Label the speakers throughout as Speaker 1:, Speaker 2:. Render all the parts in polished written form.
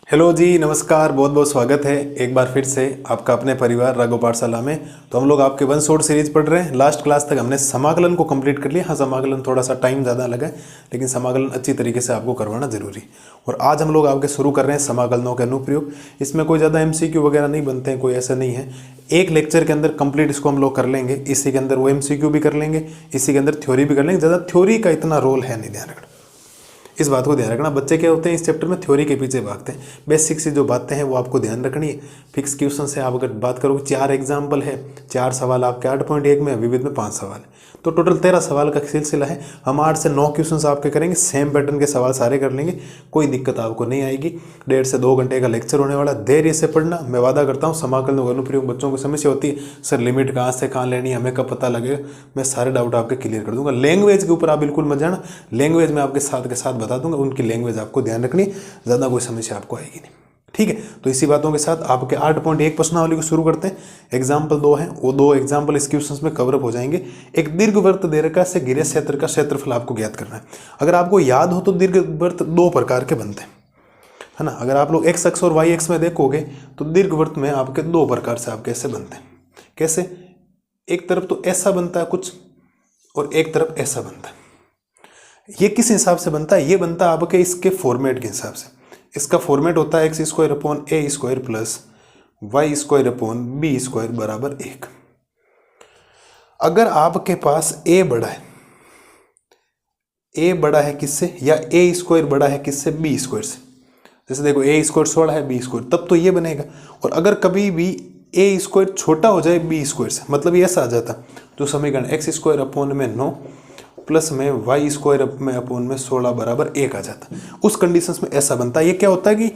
Speaker 1: Hello जी, नमस्कार। बहुत बहुत स्वागत है एक बार फिर से आपका अपने परिवार राघव पाठशाला में। तो हम लोग आपके वन शॉट सीरीज पढ़ रहे हैं। लास्ट क्लास तक हमने समाकलन को कंप्लीट कर लिया। हाँ, समाकलन थोड़ा सा टाइम ज़्यादा लगा है, लेकिन समाकलन अच्छी तरीके से आपको करवाना जरूरी। और आज हम लोग आपके शुरू कर रहे हैं समाकलनों के अनुप्रयोग। इसमें कोई ज़्यादा MCQ वगैरह नहीं बनते हैं, कोई ऐसा नहीं है। एक लेक्चर के अंदर कंप्लीट इसको हम लोग कर लेंगे। इसी के अंदर वो MCQ भी कर लेंगे, इसी के अंदर थ्योरी भी कर लेंगे। ज़्यादा थ्योरी का इतना रोल है नहीं, ध्यान रखना, इस बात को ध्यान रखना। बच्चे क्या होते हैं, इस चैप्टर में थ्योरी के पीछे भागते हैं। बेसिक सी जो बातें हैं वो आपको ध्यान रखनी है। फिक्स क्वेश्चन से आप अगर बात करोगे, 4 एग्जाम्पल है, 4 सवाल आपके 8.1 में, विविध में 5 सवाल है, तो टोटल 13 सवाल का सिलसिला है। हम 8 से 9 क्वेश्चन आपके करेंगे, सेम पैटर्न के सवाल सारे कर लेंगे, कोई दिक्कत आपको नहीं आएगी। 1.5 से 2 घंटे का लेक्चर होने वाला। धैर्य से पढ़ना, मैं वादा करता हूँ। समाकलन और अनुप्रयोग बच्चों को समस्या होती है, सर लिमिट कहाँ से कहाँ लेनी है, हमें कब पता लगेगा, मैं सारे डाउट आपके क्लियर कर दूंगा। लैंग्वेज के ऊपर आप बिल्कुल मत जाना, लैंग्वेज मैं आपके साथ के साथ बता दूंगा, उनकी लैंग्वेज आपको ध्यान रखनी, ज़्यादा कोई समस्या आपको आएगी नहीं। ठीक है, तो इसी बातों के साथ आपके 8.1 प्रश्नावली को शुरू करते हैं। एग्जाम्पल 2 है, वो 2 एग्जाम्पल इस क्वेश्चन में कवरअप हो जाएंगे। एक दीर्घवृत्त दीर्घा से घिरे क्षेत्र का क्षेत्रफल आपको ज्ञात करना है। अगर आपको याद हो तो दीर्घवृत्त 2 प्रकार के बनते हैं, है ना। अगर आप लोग x अक्ष और y अक्ष में देखोगे तो दीर्घवृत्त में आपके 2 प्रकार से आपके ऐसे बनते हैं। कैसे? एक तरफ तो ऐसा बनता है कुछ, और एक तरफ ऐसा बनता है। ये किस हिसाब से बनता है? ये बनता है आपके इसके फॉर्मेट के हिसाब से। इसका फॉर्मेट होता है x² + a² + y² / b² = 1। अगर आपके पास a बड़ा है, a बड़ा है किससे, या a² बड़ा है किससे, b² से। जैसे देखो a² 16 है, b², तब तो ये बनेगा। और अगर कभी भी a² छोटा हो जाए b² से, मतलब ये ऐसा आ जाता जो समीकरण x² / 9 प्लस में y² / 16 बराबर 1 आ जाता। उस कंडीशंस में ऐसा बनता है। ये क्या होता है कि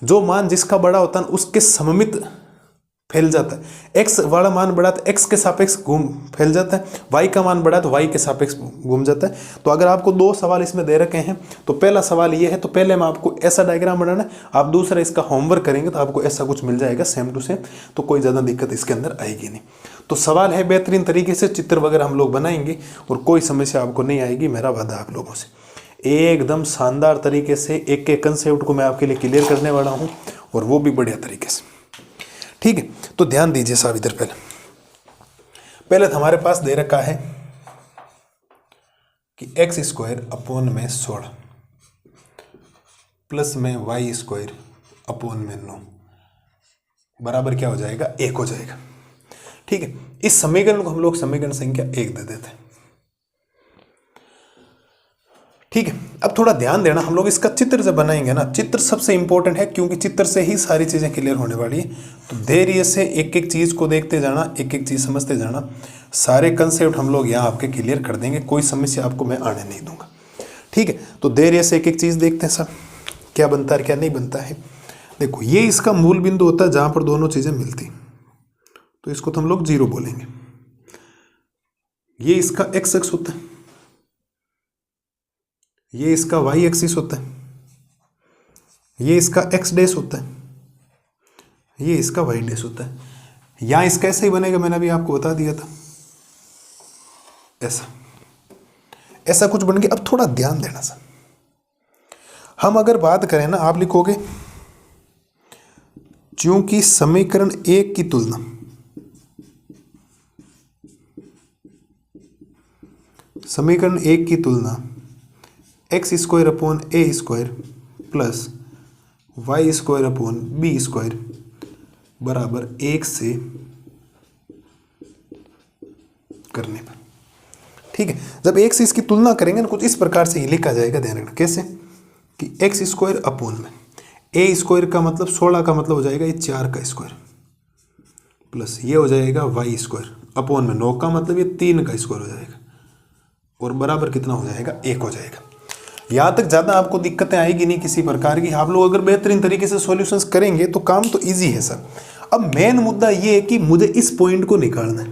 Speaker 1: जो मान जिसका बड़ा होता है उसके सममित फैल जाता है। x वाला मान बड़ा तो x के सापेक्ष घूम फैल जाता है, y का मान बड़ा तो y के सापेक्ष घूम जाता है। तो अगर आपको 2 सवाल इसमें दे रखे हैं, तो पहला सवाल ये है, तो पहले में आपको ऐसा डायग्राम बनाना है। आप दूसरा इसका होमवर्क करेंगे तो आपको ऐसा कुछ मिल जाएगा सेम टू सेम, तो कोई ज़्यादा दिक्कत इसके अंदर आएगी नहीं। तो सवाल है बेहतरीन तरीके से, चित्र वगैरह हम लोग बनाएंगे और कोई समस्या आपको नहीं आएगी, मेरा वादा आप लोगों से। एकदम शानदार तरीके से एक एक कंसेप्ट को मैं आपके लिए क्लियर करने वाला हूँ, और वो भी बढ़िया तरीके से। ठीक है, तो ध्यान दीजिए साहब। इधर पहले तो हमारे पास दे रखा है कि x² / 16 प्लस में y² / 9 बराबर क्या हो जाएगा, 1 हो जाएगा। ठीक है, इस समीकरण को हम लोग समीकरण संख्या 1 दे देते हैं। ठीक है, अब थोड़ा ध्यान देना, हम लोग इसका चित्र जब बनाएंगे ना, चित्र सबसे इंपॉर्टेंट है, क्योंकि चित्र से ही सारी चीजें क्लियर होने वाली है। तो धैर्य से एक एक चीज को देखते जाना, एक एक चीज समझते जाना। सारे कंसेप्ट हम लोग यहाँ आपके क्लियर कर देंगे, कोई समस्या आपको मैं आने नहीं दूंगा। ठीक है, तो धैर्य से एक एक चीज देखते हैं सर, क्या बनता है क्या नहीं बनता है। देखो, ये इसका मूल बिंदु होता है जहां पर दोनों चीजें मिलती, तो इसको तो हम लोग 0 बोलेंगे। ये इसका x अक्ष होता है, ये इसका y एक्सिस होता है, ये इसका x डैश होता है, ये इसका y डैश होता है। यहां इसका ऐसा ही बनेगा, मैंने अभी आपको बता दिया था, ऐसा कुछ बन गया। अब थोड़ा ध्यान देना सर, हम अगर बात करें ना, आप लिखोगे चूंकि समीकरण 1 की तुलना x² / a² plus y² / b² बराबर 1 से करने पर। ठीक है, जब 1 से इसकी तुलना करेंगे ना, कुछ इस प्रकार से ही लिखा जाएगा, ध्यान रखना। कैसे कि x² अपोन में a² का मतलब 16 का मतलब हो जाएगा ये 4 का स्क्वायर, प्लस ये हो जाएगा y² अपोन में 9 का मतलब ये 3 का स्क्वायर हो जाएगा, और बराबर कितना हो जाएगा, 1 हो जाएगा। यहाँ तक ज़्यादा आपको दिक्कतें आएगी नहीं किसी प्रकार की। आप लोग अगर बेहतरीन तरीके से सॉल्यूशंस करेंगे तो काम तो इजी है सर। अब मेन मुद्दा ये है कि मुझे इस पॉइंट को निकालना है।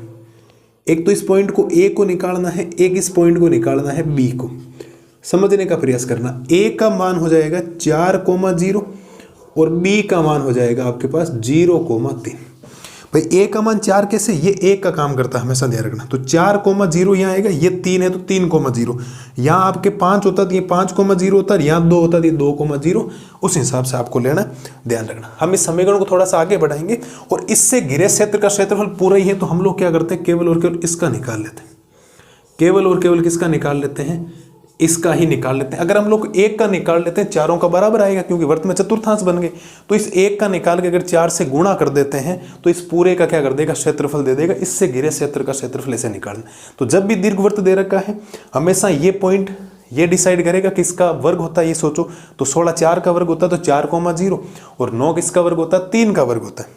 Speaker 1: एक तो इस पॉइंट को A को निकालना है, एक इस पॉइंट को निकालना है B को। समझने का प्रयास करना। A का मान हो जाएगा 4,0 और B का मान हो जाएगा आपके पास 0,3। भाई a का मान 4 कैसे, ये 1 का काम करता है, हमेशा ध्यान रखना। तो 4,0 यहाँ आएगा, ये 3 है तो 3,0, यहाँ आपके 5 होता तो ये 5,0 होता, यहाँ 2 होता तो ये 2,0। उस हिसाब से आपको लेना, ध्यान रखना। हम इस समीकरण को थोड़ा सा आगे बढ़ाएंगे और इससे घिरे क्षेत्र का क्षेत्रफल पूरा ही है, तो हम लोग क्या करते हैं, केवल और केवल इसका निकाल लेते हैं, केवल और केवल किसका निकाल लेते हैं, इसका ही निकाल लेते हैं। अगर हम लोग 1 का निकाल लेते हैं, चारों का बराबर आएगा, क्योंकि वर्त में चतुर्थांश बन गए, तो इस 1 का निकाल के अगर 4 से गुणा कर देते हैं तो इस पूरे का क्या कर देगा, क्षेत्रफल दे देगा। इससे घिरे क्षेत्र का क्षेत्रफल ऐसे निकालना। तो जब भी दीर्घवृत्त दे रखा है, हमेशा ये पॉइंट ये डिसाइड करेगा कि इसका वर्ग होता है, ये सोचो तो 16 4 का वर्ग होता है तो 4,0, और 9 किसका वर्ग होता है, 3 का वर्ग होता है।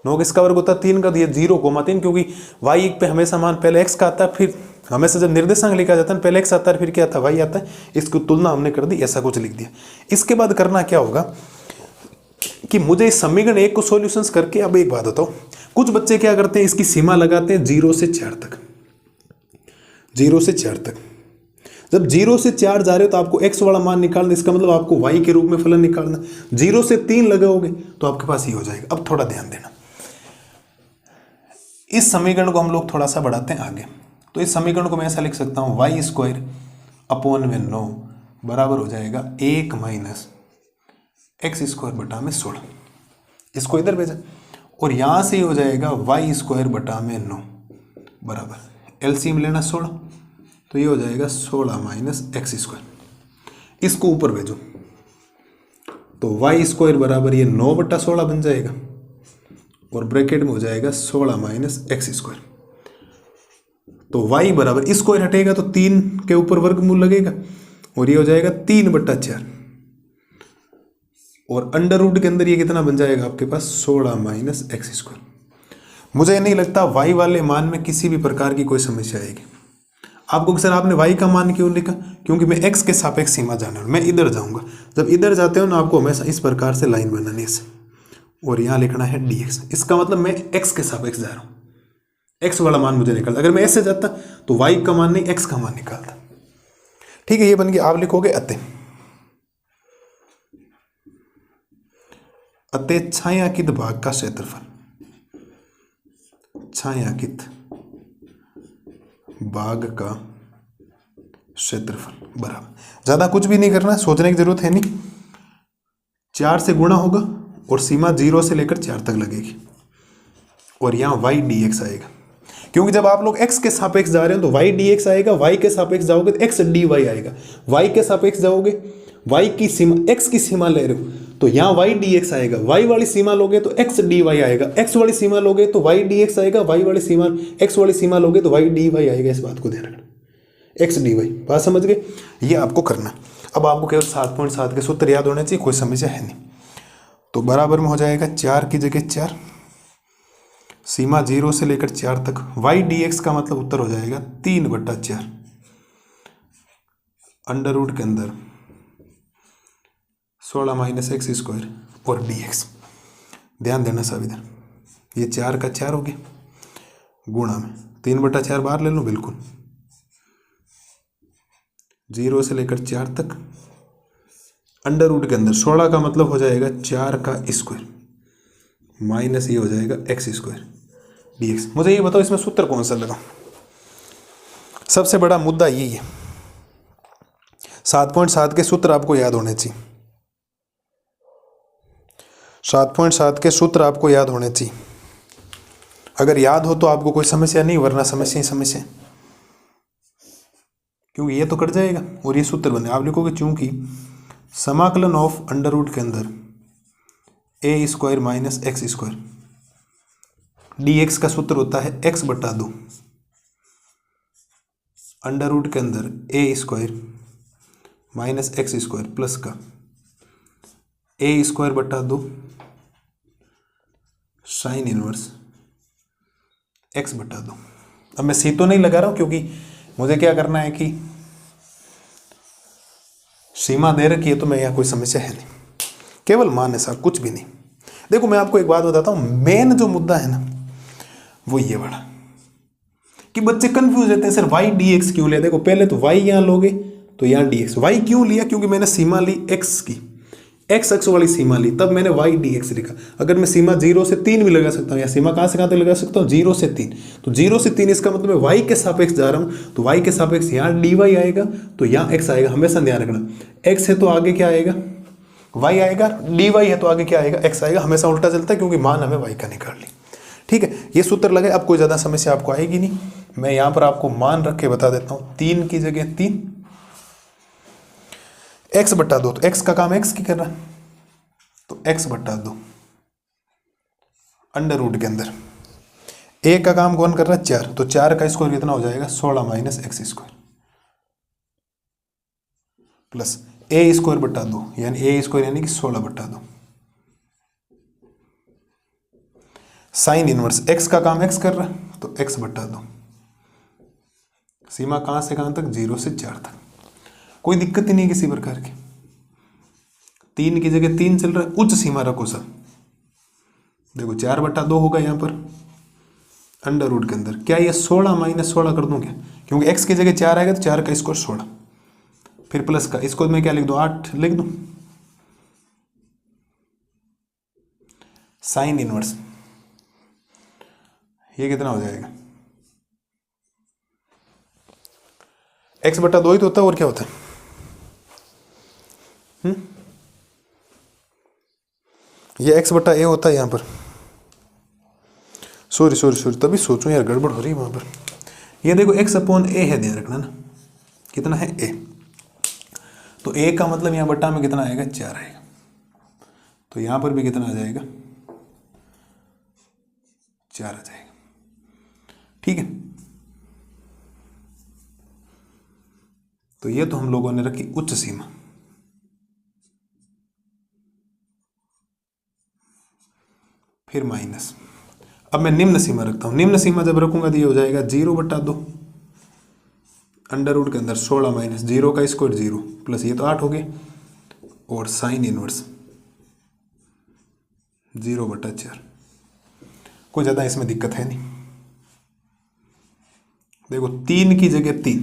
Speaker 1: 9 किसका वर्ग होता है, 3 का, तो ये 0,3, क्योंकि y पे हमेशा मान पहले x का आता है, फिर हमेशा जब निर्देशांक लिखा जाता है पहले x आता है, फिर क्या आता है, y आता है। इसकी तुलना हमने कर दी, ऐसा कुछ लिख दिया। इसके बाद करना क्या होगा कि मुझे इस समीकरण 1 को सॉल्यूशंस करके, अब एक बात बताओ, कुछ बच्चे क्या करते हैं, इसकी सीमा लगाते हैं 0 से 4 तक, 0 से 4 तक। जब 0 से 4 जा रहे हो तो आपको x वाला मान निकालना, इसका मतलब आपको y के रूप में फलन निकालना। 0 से 3 लगाओगे तो आपके पास ये हो जाएगा। अब थोड़ा ध्यान देना, इस समीकरण को हम लोग थोड़ा सा बढ़ाते हैं आगे। तो इस समीकरण को मैं ऐसा लिख सकता हूँ, y² अपॉन में 9 बराबर हो जाएगा 1 माइनस x² बटा में 16। इसको इधर भेजा और यहाँ से हो जाएगा y² बटा में 9 बराबर एलसीएम लेना 16, तो ये हो जाएगा 16 माइनस x²। इसको ऊपर भेजो तो y² बराबर ये 9 बटा 16 बन जाएगा, और ब्रैकेट में हो जाएगा 16 माइनस x²। तो y बराबर, इसको हटेगा तो 3 के ऊपर वर्गमूल लगेगा, और ये हो जाएगा 3 बटा 4, और अंडर रूट के अंदर ये कितना बन जाएगा आपके पास, 16 माइनस x²। मुझे नहीं लगता y वाले मान में किसी भी प्रकार की कोई समस्या आएगी आपको। सर आपने y का मान क्यों लिखा, क्योंकि मैं x के सापेक्ष सीमा जाने वाला, मैं इधर जाऊंगा। जब इधर जाते हो ना, आपको हमेशा इस प्रकार से लाइन बनानी है, और यहाँ लिखना है dx। इसका मतलब मैं x के सापेक्ष जा रहा हूँ, x वाला मान मुझे निकालता। अगर मैं ऐसे जाता तो y का मान नहीं, x का मान निकालता। ठीक है, ये बन गया। आप लिखोगे अतः छायांकित भाग का क्षेत्रफल, छायांकित भाग का क्षेत्रफल बराबर, ज्यादा कुछ भी नहीं करना, सोचने की जरूरत है नहीं। 4 से गुणा होगा और सीमा 0 से लेकर 4 तक लगेगी, और यहाँ y dx आएगा, क्योंकि जब आप लोग x के सापेक्ष जा रहे हो तो y dx आएगा, y के सापेक्ष जाओगे तो x dy आएगा, y के सापेक्ष जाओगे, y की सीमा, x की सीमा ले रहे हो तो यहाँ y dx आएगा, y वाली सीमा लोगे तो x dy आएगा, x वाली सीमा लोगे तो y dx आएगा, y वाली सीमा, x वाली सीमा लोगे तो y dy आएगा। इस बात को ध्यान रखना, x dy, बात समझ गए, ये आपको करना। अब आपको केवल 7.7 के सूत्र याद होने चाहिए, कोई समस्या है नहीं। तो बराबर में हो जाएगा 4 की जगह 4, सीमा 0 से लेकर 4 तक, y dx का मतलब उत्तर हो जाएगा 3 बटा 4, अंडर रूट के अंदर 16 माइनस x² और dx। ध्यान देना सब इधर, ये 4 का 4 हो गया, गुणा में 3 बटा 4 बाहर ले लो, बिल्कुल 0 से लेकर 4 तक, अंडर रूट के अंदर 16 का मतलब हो जाएगा 4 का स्क्वायर माइनस ये हो जाएगा x² dx। मुझे ये बताओ इसमें सूत्र कौन सा लगा, सबसे बड़ा मुद्दा यही है। 7.7 के सूत्र आपको याद होने चाहिए, 7.7 के सूत्र आपको याद होने चाहिए। अगर याद हो तो आपको कोई समस्या नहीं, वरना समस्या ही समस्या, क्योंकि ये तो कट जाएगा और ये सूत्र बने। आप लिखोगे चूंकि समाकलन ऑफ अंडर रूट के अंदर a² माइनस x² dx का सूत्र होता है x बटा 2, अंडर रूट के अंदर a² माइनस x² प्लस का a² बटा 2 साइन इनवर्स x बटा 2। अब मैं सी तो नहीं लगा रहा हूं, क्योंकि मुझे क्या करना है कि सीमा दे रखी है, तो मैं यहाँ कोई समस्या है नहीं, केवल मान है साहब, कुछ भी नहीं। देखो मैं आपको एक बात बताता हूँ, मेन जो मुद्दा है ना वो ये बड़ा कि बच्चे कंफ्यूज रहते हैं, सर y dx क्यों लिया। देखो पहले तो y यहाँ लोगे तो यहाँ dx, y क्यों लिया, क्योंकि मैंने सीमा ली x की, एक्स अक्ष वाली सीमा ली, तब मैंने वाई डी एक्स लिखा। अगर मैं सीमा 0 से 3 भी लगा सकता हूँ, या सीमा कहाँ से कहाँ तक लगा सकता हूँ, 0 से 3, तो 0 से 3 इसका मतलब मैं वाई के सापेक्ष जा रहा हूँ, तो वाई के सापेक्ष यहाँ डी वाई आएगा, तो यहाँ एक्स आएगा। हमेशा ध्यान रखना, एक्स है तो आगे क्या आएगा, वाई आएगा, डी वाई है तो आगे क्या आएगा, एक्स आएगा। हमेशा उल्टा चलता है, क्योंकि मान हमें वाई का निकाल ली। ठीक है, ये सूत्र लगे, अब कोई ज़्यादा समस्या आपको आएगी नहीं। मैं यहाँ पर आपको मान रख के बता देता हूँ, 3 की जगह 3, एक्स बटा 2, तो एक्स का काम एक्स की कर रहा है, तो एक्स बटा 2 अंडर रूट के अंदर, ए का काम कौन कर रहा है, 4, तो 4 का स्क्वायर कितना हो जाएगा, 16 माइनस एक्स स्क्वायर प्लस ए स्क्वायर बटा 2, यानी ए स्क्वायर यानी कि 16 बटा 2 साइन इनवर्स, एक्स का काम एक्स कर रहा है, तो एक्स बटा 2, सीमा कहां से कहां तक, 0 से 4 तक। कोई दिक्कत ही नहीं किसी प्रकार की। 3 की जगह 3 चल रहा है, उच्च सीमा रखो सब। देखो 4 बटा 2 होगा यहाँ पर अंडर रूट के अंदर, क्या ये 16 माइनस 16 कर दूं क्या, क्योंकि x की जगह 4 आएगा तो 4 का स्क्वायर 16, फिर प्लस का, इसको मैं क्या लिख दूं, 8 लिख दूं। साइन इनवर्स ये कितना हो जाएगा, x बटा 2 ही तो होता है, और क्या होता है। ये x बटा a होता है यहाँ पर, सॉरी तभी सोचूं यार गड़बड़ हो रही है वहां पर। ये देखो x अपॉन a है, ध्यान रखना ना, कितना है a, तो a का मतलब यहाँ बटा में कितना आएगा, 4 आएगा, तो यहाँ पर भी कितना आ जाएगा, 4 आ जाएगा। ठीक है, तो ये तो हम लोगों ने रखी उच्च सीमा। फिर माइनस, अब मैं निम्न सीमा रखता हूं। निम्न सीमा जब रखूंगा तो ये हो जाएगा 0 बटा 2 अंडर रूट के अंदर 16 माइनस 0 का स्क्वायर 0 प्लस ये तो 8 हो गए, और साइन इनवर्स 0 बटा 4। कोई ज़्यादा इसमें दिक्कत है नहीं। देखो 3 की जगह 3,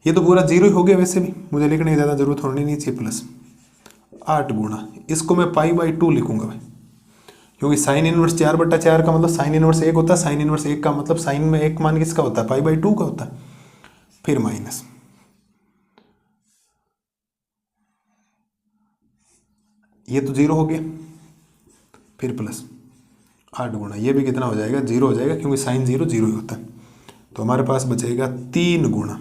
Speaker 1: ये तो पूरा 0 ही हो गया, वैसे भी मुझे लिखने की ज़्यादा जरूरत होनी नहीं चाहिए, प्लस 8 गुणा, इसको मैं पाई बाई 2 लिखूंगा भाई, क्योंकि साइन इनवर्स 4 बटा 4 का मतलब साइन इनवर्स 1 होता है, साइन इनवर्स 1 का मतलब साइन में 1 मान किसका होता है, पाई बाई 2 का होता है। फिर माइनस, ये तो 0 हो गया, फिर प्लस 8 गुणा, ये भी कितना हो जाएगा, 0 हो जाएगा, क्योंकि साइन 0 0 ही होता है। तो हमारे पास बचेगा 3 गुणा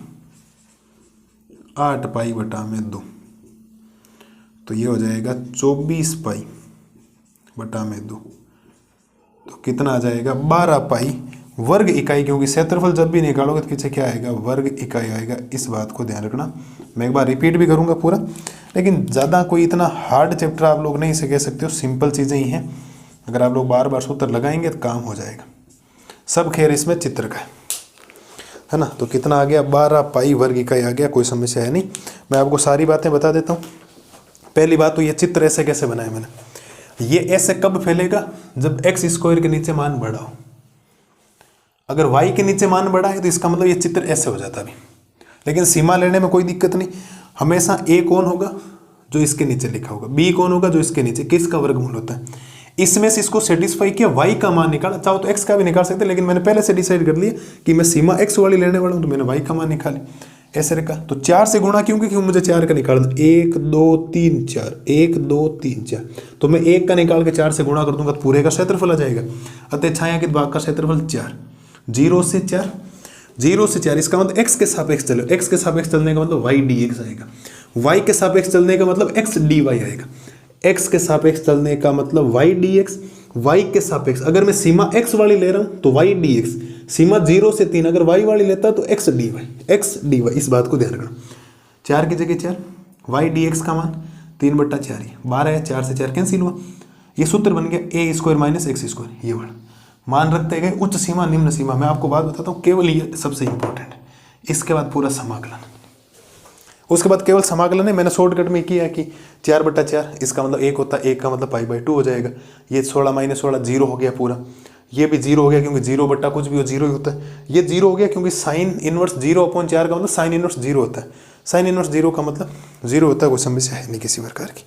Speaker 1: 8 पाई बटा में 2, तो ये हो जाएगा 24 पाई बटा में 2, तो कितना आ जाएगा, 12 पाई वर्ग इकाई, क्योंकि क्षेत्रफल जब भी निकालोगे तो पीछे क्या आएगा, वर्ग इकाई आएगा। इस बात को ध्यान रखना। मैं एक बार रिपीट भी करूंगा पूरा, लेकिन ज़्यादा कोई इतना हार्ड चैप्टर आप लोग नहीं से कह सकते हो, सिंपल चीज़ें ही हैं। अगर आप लोग बार बार सूत्र लगाएंगे तो काम हो जाएगा सब। खैर इसमें चित्र का है ना, तो कितना आ गया, 12 पाई वर्ग इकाई आ गया, कोई समस्या है नहीं। मैं आपको सारी बातें बता देता हूँ। पहली बात तो ये चित्र ऐसे कैसे बनाया मैंने, ये ऐसे कब फैलेगा, जब एक्स स्क्वायर के नीचे मान बढ़ा हो। अगर वाई के नीचे मान बढ़ा है तो इसका मतलब ये चित्र ऐसे हो जाता भी, लेकिन सीमा लेने में कोई दिक्कत नहीं। हमेशा ए कौन होगा, जो इसके नीचे लिखा होगा, बी कौन होगा, जो इसके नीचे, किसका वर्गमूल होता है। इसमें से इसको सेटिस्फाई किया, वाई का मान निकाला, चाहो तो एक्स का भी निकाल सकते, लेकिन मैंने पहले से डिसाइड कर लिया कि मैं सीमा एक्स वाली लेने वाला हूँ, तो मैंने वाई का मान निकाली, ऐसे रखा। तो 4 से गुणा क्योंकि मुझे 4 का निकालना, 1 2 3 4, 1 2 3 4, तो मैं 1 का निकाल के 4 से गुणा कर दूंगा तो पूरे का क्षेत्रफल आ जाएगा। अतः छायांकित भाग का क्षेत्रफल 4, 0 से 4, 0 से 4, इसका मतलब एक्स के सापेक्ष चलो, एक्स के सापेक्ष चलने का मतलब वाई डी एक्स आएगा, वाई के सापेक्ष चलने का मतलब एक्स डी वाई आएगा, एक्स के सापेक्ष चलने का मतलब वाई डी एक्स, वाई के सापेक्ष अगर मैं सीमा एक्स वाली ले रहा हूं तो वाई डी एक्स, सीमा 0 से 3 अगर वाई वाली लेता तो x d y, x d y. इस बात को ध्यान रखना। 4 की जगह 4, वाई डी एक्स का मान 3 बटा 4 ही 12 है, 4 से 4 कैंसिल हुआ, ये सूत्र बन गया ए स्क्वायर माइनस एक्स स्क्वायर। ये वाला मान रखते गए, उच्च सीमा निम्न सीमा। मैं आपको बात बताता हूँ, केवल ये सबसे इंपॉर्टेंट है, इसके बाद पूरा समाकलन, उसके बाद केवल समाकलन है। मैंने शॉर्टकट में किया है कि 4 बटा 4, इसका मतलब 1 होता है, 1 का मतलब पाई बाई 2 हो जाएगा। ये 16 माइनस 16 0 हो गया पूरा, ये भी 0 हो गया क्योंकि 0 बटा कुछ भी हो 0 ही होता है। ये 0 हो गया क्योंकि साइन इनवर्स 0 अपॉन 4 का मतलब साइन इनवर्स 0 होता है। साइन इनवर्स जीरो का मतलब जीरो होता है, कोई समस्या है नहीं किसी प्रकार की,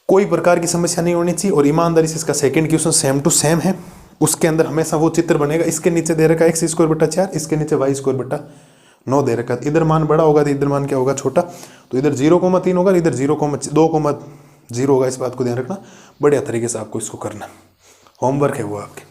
Speaker 1: कोई प्रकार की समस्या नहीं होनी चाहिए। और ईमानदारी से इसका second question same to same है, उसके अंदर हमेशा वो चित्र बनेगा। इसके नीचे दे रखा है एक्स स्क्वायर बटा 4, इसके नीचे वाई स्क्वायर बटा 9 दे रखा है। इधर मान बड़ा होगा तो इधर मान क्या होगा, छोटा। तो इधर 0,3 होगा, इधर 0,2,0 होगा। इस बात को ध्यान रखना, बढ़िया तरीके से आपको इसको करना, होमवर्क है वो आपके,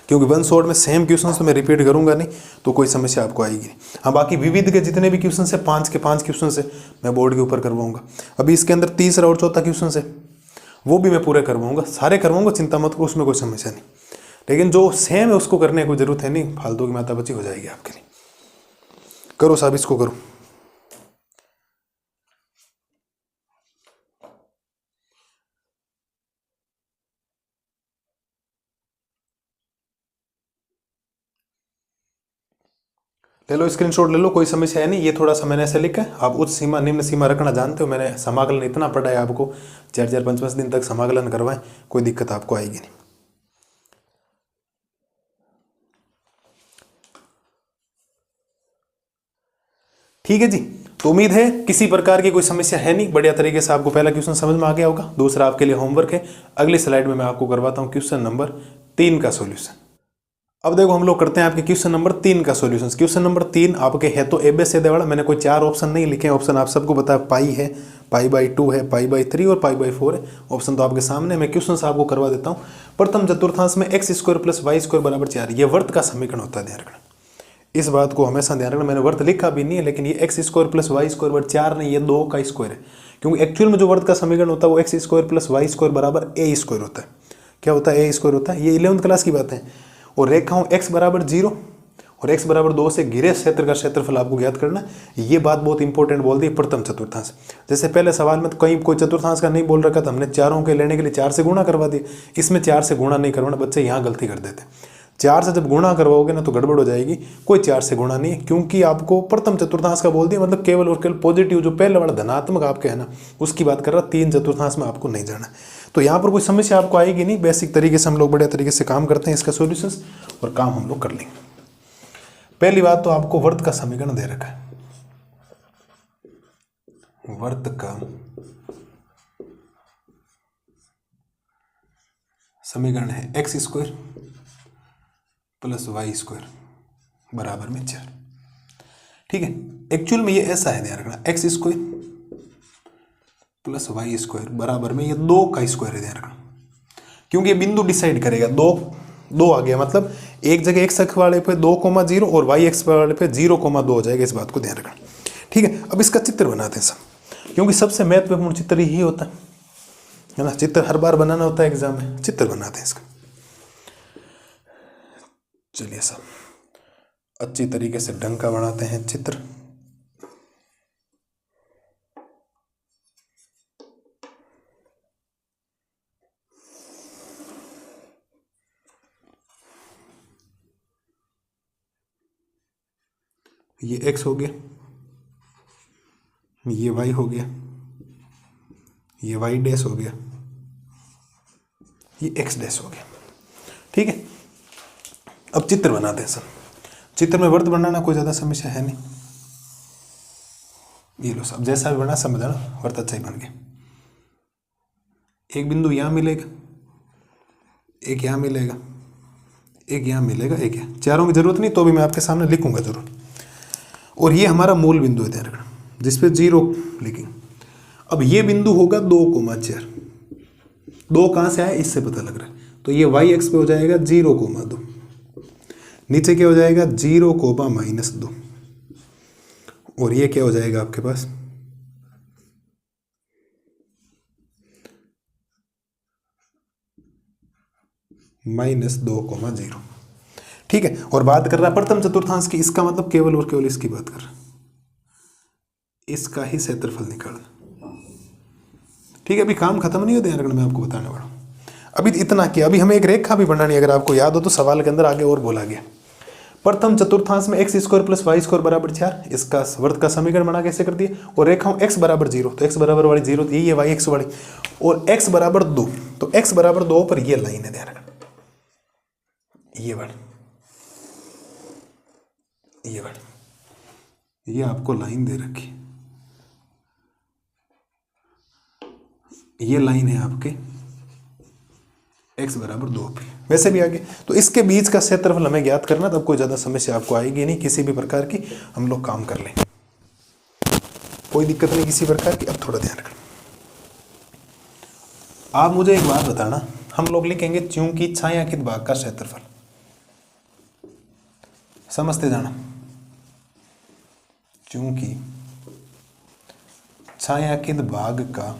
Speaker 1: क्योंकि वन शॉट में सेम क्वेश्चंस तो मैं रिपीट करूंगा नहीं, तो कोई समस्या आपको आएगी नहीं। हाँ, बाकी विविध के जितने भी क्वेश्चन है 5 के 5 क्वेश्चन है मैं बोर्ड के ऊपर करवाऊंगा। अभी इसके अंदर तीसरा और चौथा क्वेश्चन है वो भी मैं पूरे करवाऊंगा, सारे करवाऊंगा, चिंता मत करो, उसमें कोई समस्या नहीं। लेकिन जो सेम है उसको करने की कोई जरूरत है नहीं, फालतू की माता बची हो जाएगी आपके लिए। करो साहब, इसको करो। ले लो स्क्रीनशॉट ले लो, कोई समस्या है नहीं। ये थोड़ा सा मैंने ऐसे लिखा है, आप उच्च सीमा निम्न सीमा रखना जानते हो। मैंने समाकलन इतना पढ़ा है आपको, 4-4 5-5 दिन तक समाकलन करवाएं, कोई दिक्कत आपको आएगी नहीं। ठीक है जी, तो उम्मीद है किसी प्रकार की कोई समस्या है नहीं, बढ़िया तरीके से आपको पहला क्वेश्चन समझ में आ गया होगा। दूसरा आपके लिए होमवर्क है, अगली स्लाइड में मैं आपको करवाता हूँ क्वेश्चन नंबर 3 का सोल्यूशन। अब देखो हम लोग करते हैं आपके क्वेश्चन नंबर 3 का सॉल्यूशन। क्वेश्चन नंबर 3 आपके है तो एबीसीडी वाला, मैंने कोई 4 ऑप्शन नहीं लिखे हैं। ऑप्शन आप सबको पता है, पाई है, पाई/2 है, पाई/3 और पाई/4 है। ऑप्शन तो आपके सामने, मैं क्वेश्चन आपको करवा देता हूँ। प्रथम चतुर्थांश में x square plus y square बराबर 4, ये वर्त का समीकरण होता है, ध्यान रखना। इस बात को हमेशा ध्यान रखना, मैंने वर्त लिखा भी नहीं है, लेकिन ये x square plus y square बराबर 4 नहीं, ये 2 का स्क्वायर है। क्योंकि एक्चुअल में जो वर्त का समीकरण होता है वो x square plus y square बराबर ए स्क्वायर होता है। क्या होता है, ए स्क्वायर होता है। ये 11वीं क्लास की बात है। और रेखाओं x बराबर 0 और x बराबर 2 से घिरे क्षेत्र का क्षेत्रफल आपको ज्ञात करना। ये बात बहुत इंपॉर्टेंट बोल दी, प्रथम चतुर्थांश। जैसे पहले सवाल में तो कहीं कोई चतुर्थांश का नहीं बोल रखा था, हमने चारों के लेने के लिए 4 से गुणा करवा दिया। इसमें 4 से गुणा नहीं करवाना, बच्चे यहाँ गलती कर देते। 4 से जब गुणा करवाओगे ना तो गड़बड़ हो जाएगी। कोई 4 से गुणा नहीं है, क्योंकि आपको प्रथम चतुर्थांश का बोल दिया, मतलब केवल और केवल पॉजिटिव, जो पहले वाला धनात्मक आपके है ना, उसकी बात कर रहा। 3 चतुर्थांश में आपको नहीं जाना। तो यहाँ पर कोई समस्या आपको आएगी नहीं। बेसिक तरीके से हम लोग बढ़िया तरीके से काम करते हैं इसका सॉल्यूशंस, और काम हम लोग कर लेंगे। पहली बात तो आपको वर्त का समीकरण दे रखा है। वर्त का समीकरण है x square plus y square बराबर में 4। ठीक है, एक्चुअल में ये ऐसा है, ध्यान रखना, x square plus y square बराबर में ये 2 का स्क्वायर है, ध्यान रखना। क्योंकि ये बिंदु डिसाइड करेगा, 2 आ गया, मतलब एक जगह एक्स अक्ष वाले पे 2,0 और वाई एक्स वाले पे 0,2 हो जाएगा। इस बात को ध्यान रखना। ठीक है, अब इसका चित्र बनाते हैं सब, क्योंकि सबसे महत्वपूर्ण चित्र यही होता है ना। चित्र हर बार बनाना होता है एग्जाम में, चित्र बनाते हैं इसका। चलिए सब अच्छी तरीके से ढंग का बनाते हैं चित्र। ये x हो गया, ये y हो गया, ये y डैश हो गया, ये x डैश हो गया। ठीक है, अब चित्र बनाते हैं सब। चित्र में वर्त बनाना कोई ज़्यादा समस्या है नहीं। ये लो सब, जैसा भी बना समझ ना, वर्त अच्छा ही बन गया। एक बिंदु यहाँ मिलेगा, एक यहाँ मिलेगा, एक यहाँ मिलेगा, एक यहाँ। चारों की जरूरत नहीं, तो भी मैं आपके सामने लिखूंगा जरूर। और ये हमारा मूल बिंदु है, ध्यान रखना, जिसपे 0 लिखेंगे। अब ये बिंदु होगा 2,4। 2 कहाँ से आया, इससे पता लग रहा है। तो ये वाई एक्स पे हो जाएगा 0,2, नीचे क्या हो जाएगा 0,-2, और ये क्या हो जाएगा आपके पास -2,0। ठीक है, और बात कर रहा है प्रथम चतुर्थांश की, इसका मतलब केवल और केवल इसकी बात कर रहा है, इसका ही क्षेत्रफल निकालना। ठीक है, अभी काम खत्म नहीं हो, ध्यान रखना, मैं आपको बताने वाला हूँ। अभी इतना किया, अभी हमें एक रेखा भी बनानी, अगर आपको याद हो तो सवाल के अंदर आगे और बोला गया। प्रथम चतुर्थांश में x square plus y square बराबर 4, इसका वर्त का समीकरण बना कैसे कर दिया। और रेखाओं x बराबर 0, तो x बराबर वाली 0 यही है, वाई एक्स वाली, और x बराबर 2, तो x बराबर 2 पर ये लाइन है, ध्यान रखना, ये वाली, ये आपको लाइन दे रखी, ये लाइन है आपके x बराबर 2p, वैसे भी आगे। तो इसके बीच का क्षेत्रफल हमें ज्ञात करना, तब कोई ज़्यादा समस्या आपको आएगी नहीं, किसी भी प्रकार की हम लोग काम कर लें, कोई दिक्कत नहीं किसी प्रकार की। अब थोड़ा ध्यान रखना, आप मुझे एक बात बताना, हम लोग लिखेंगे चूंकि छायांकित भाग का क्षेत्रफल, समझते जाना, चूंकि छायांकित भाग का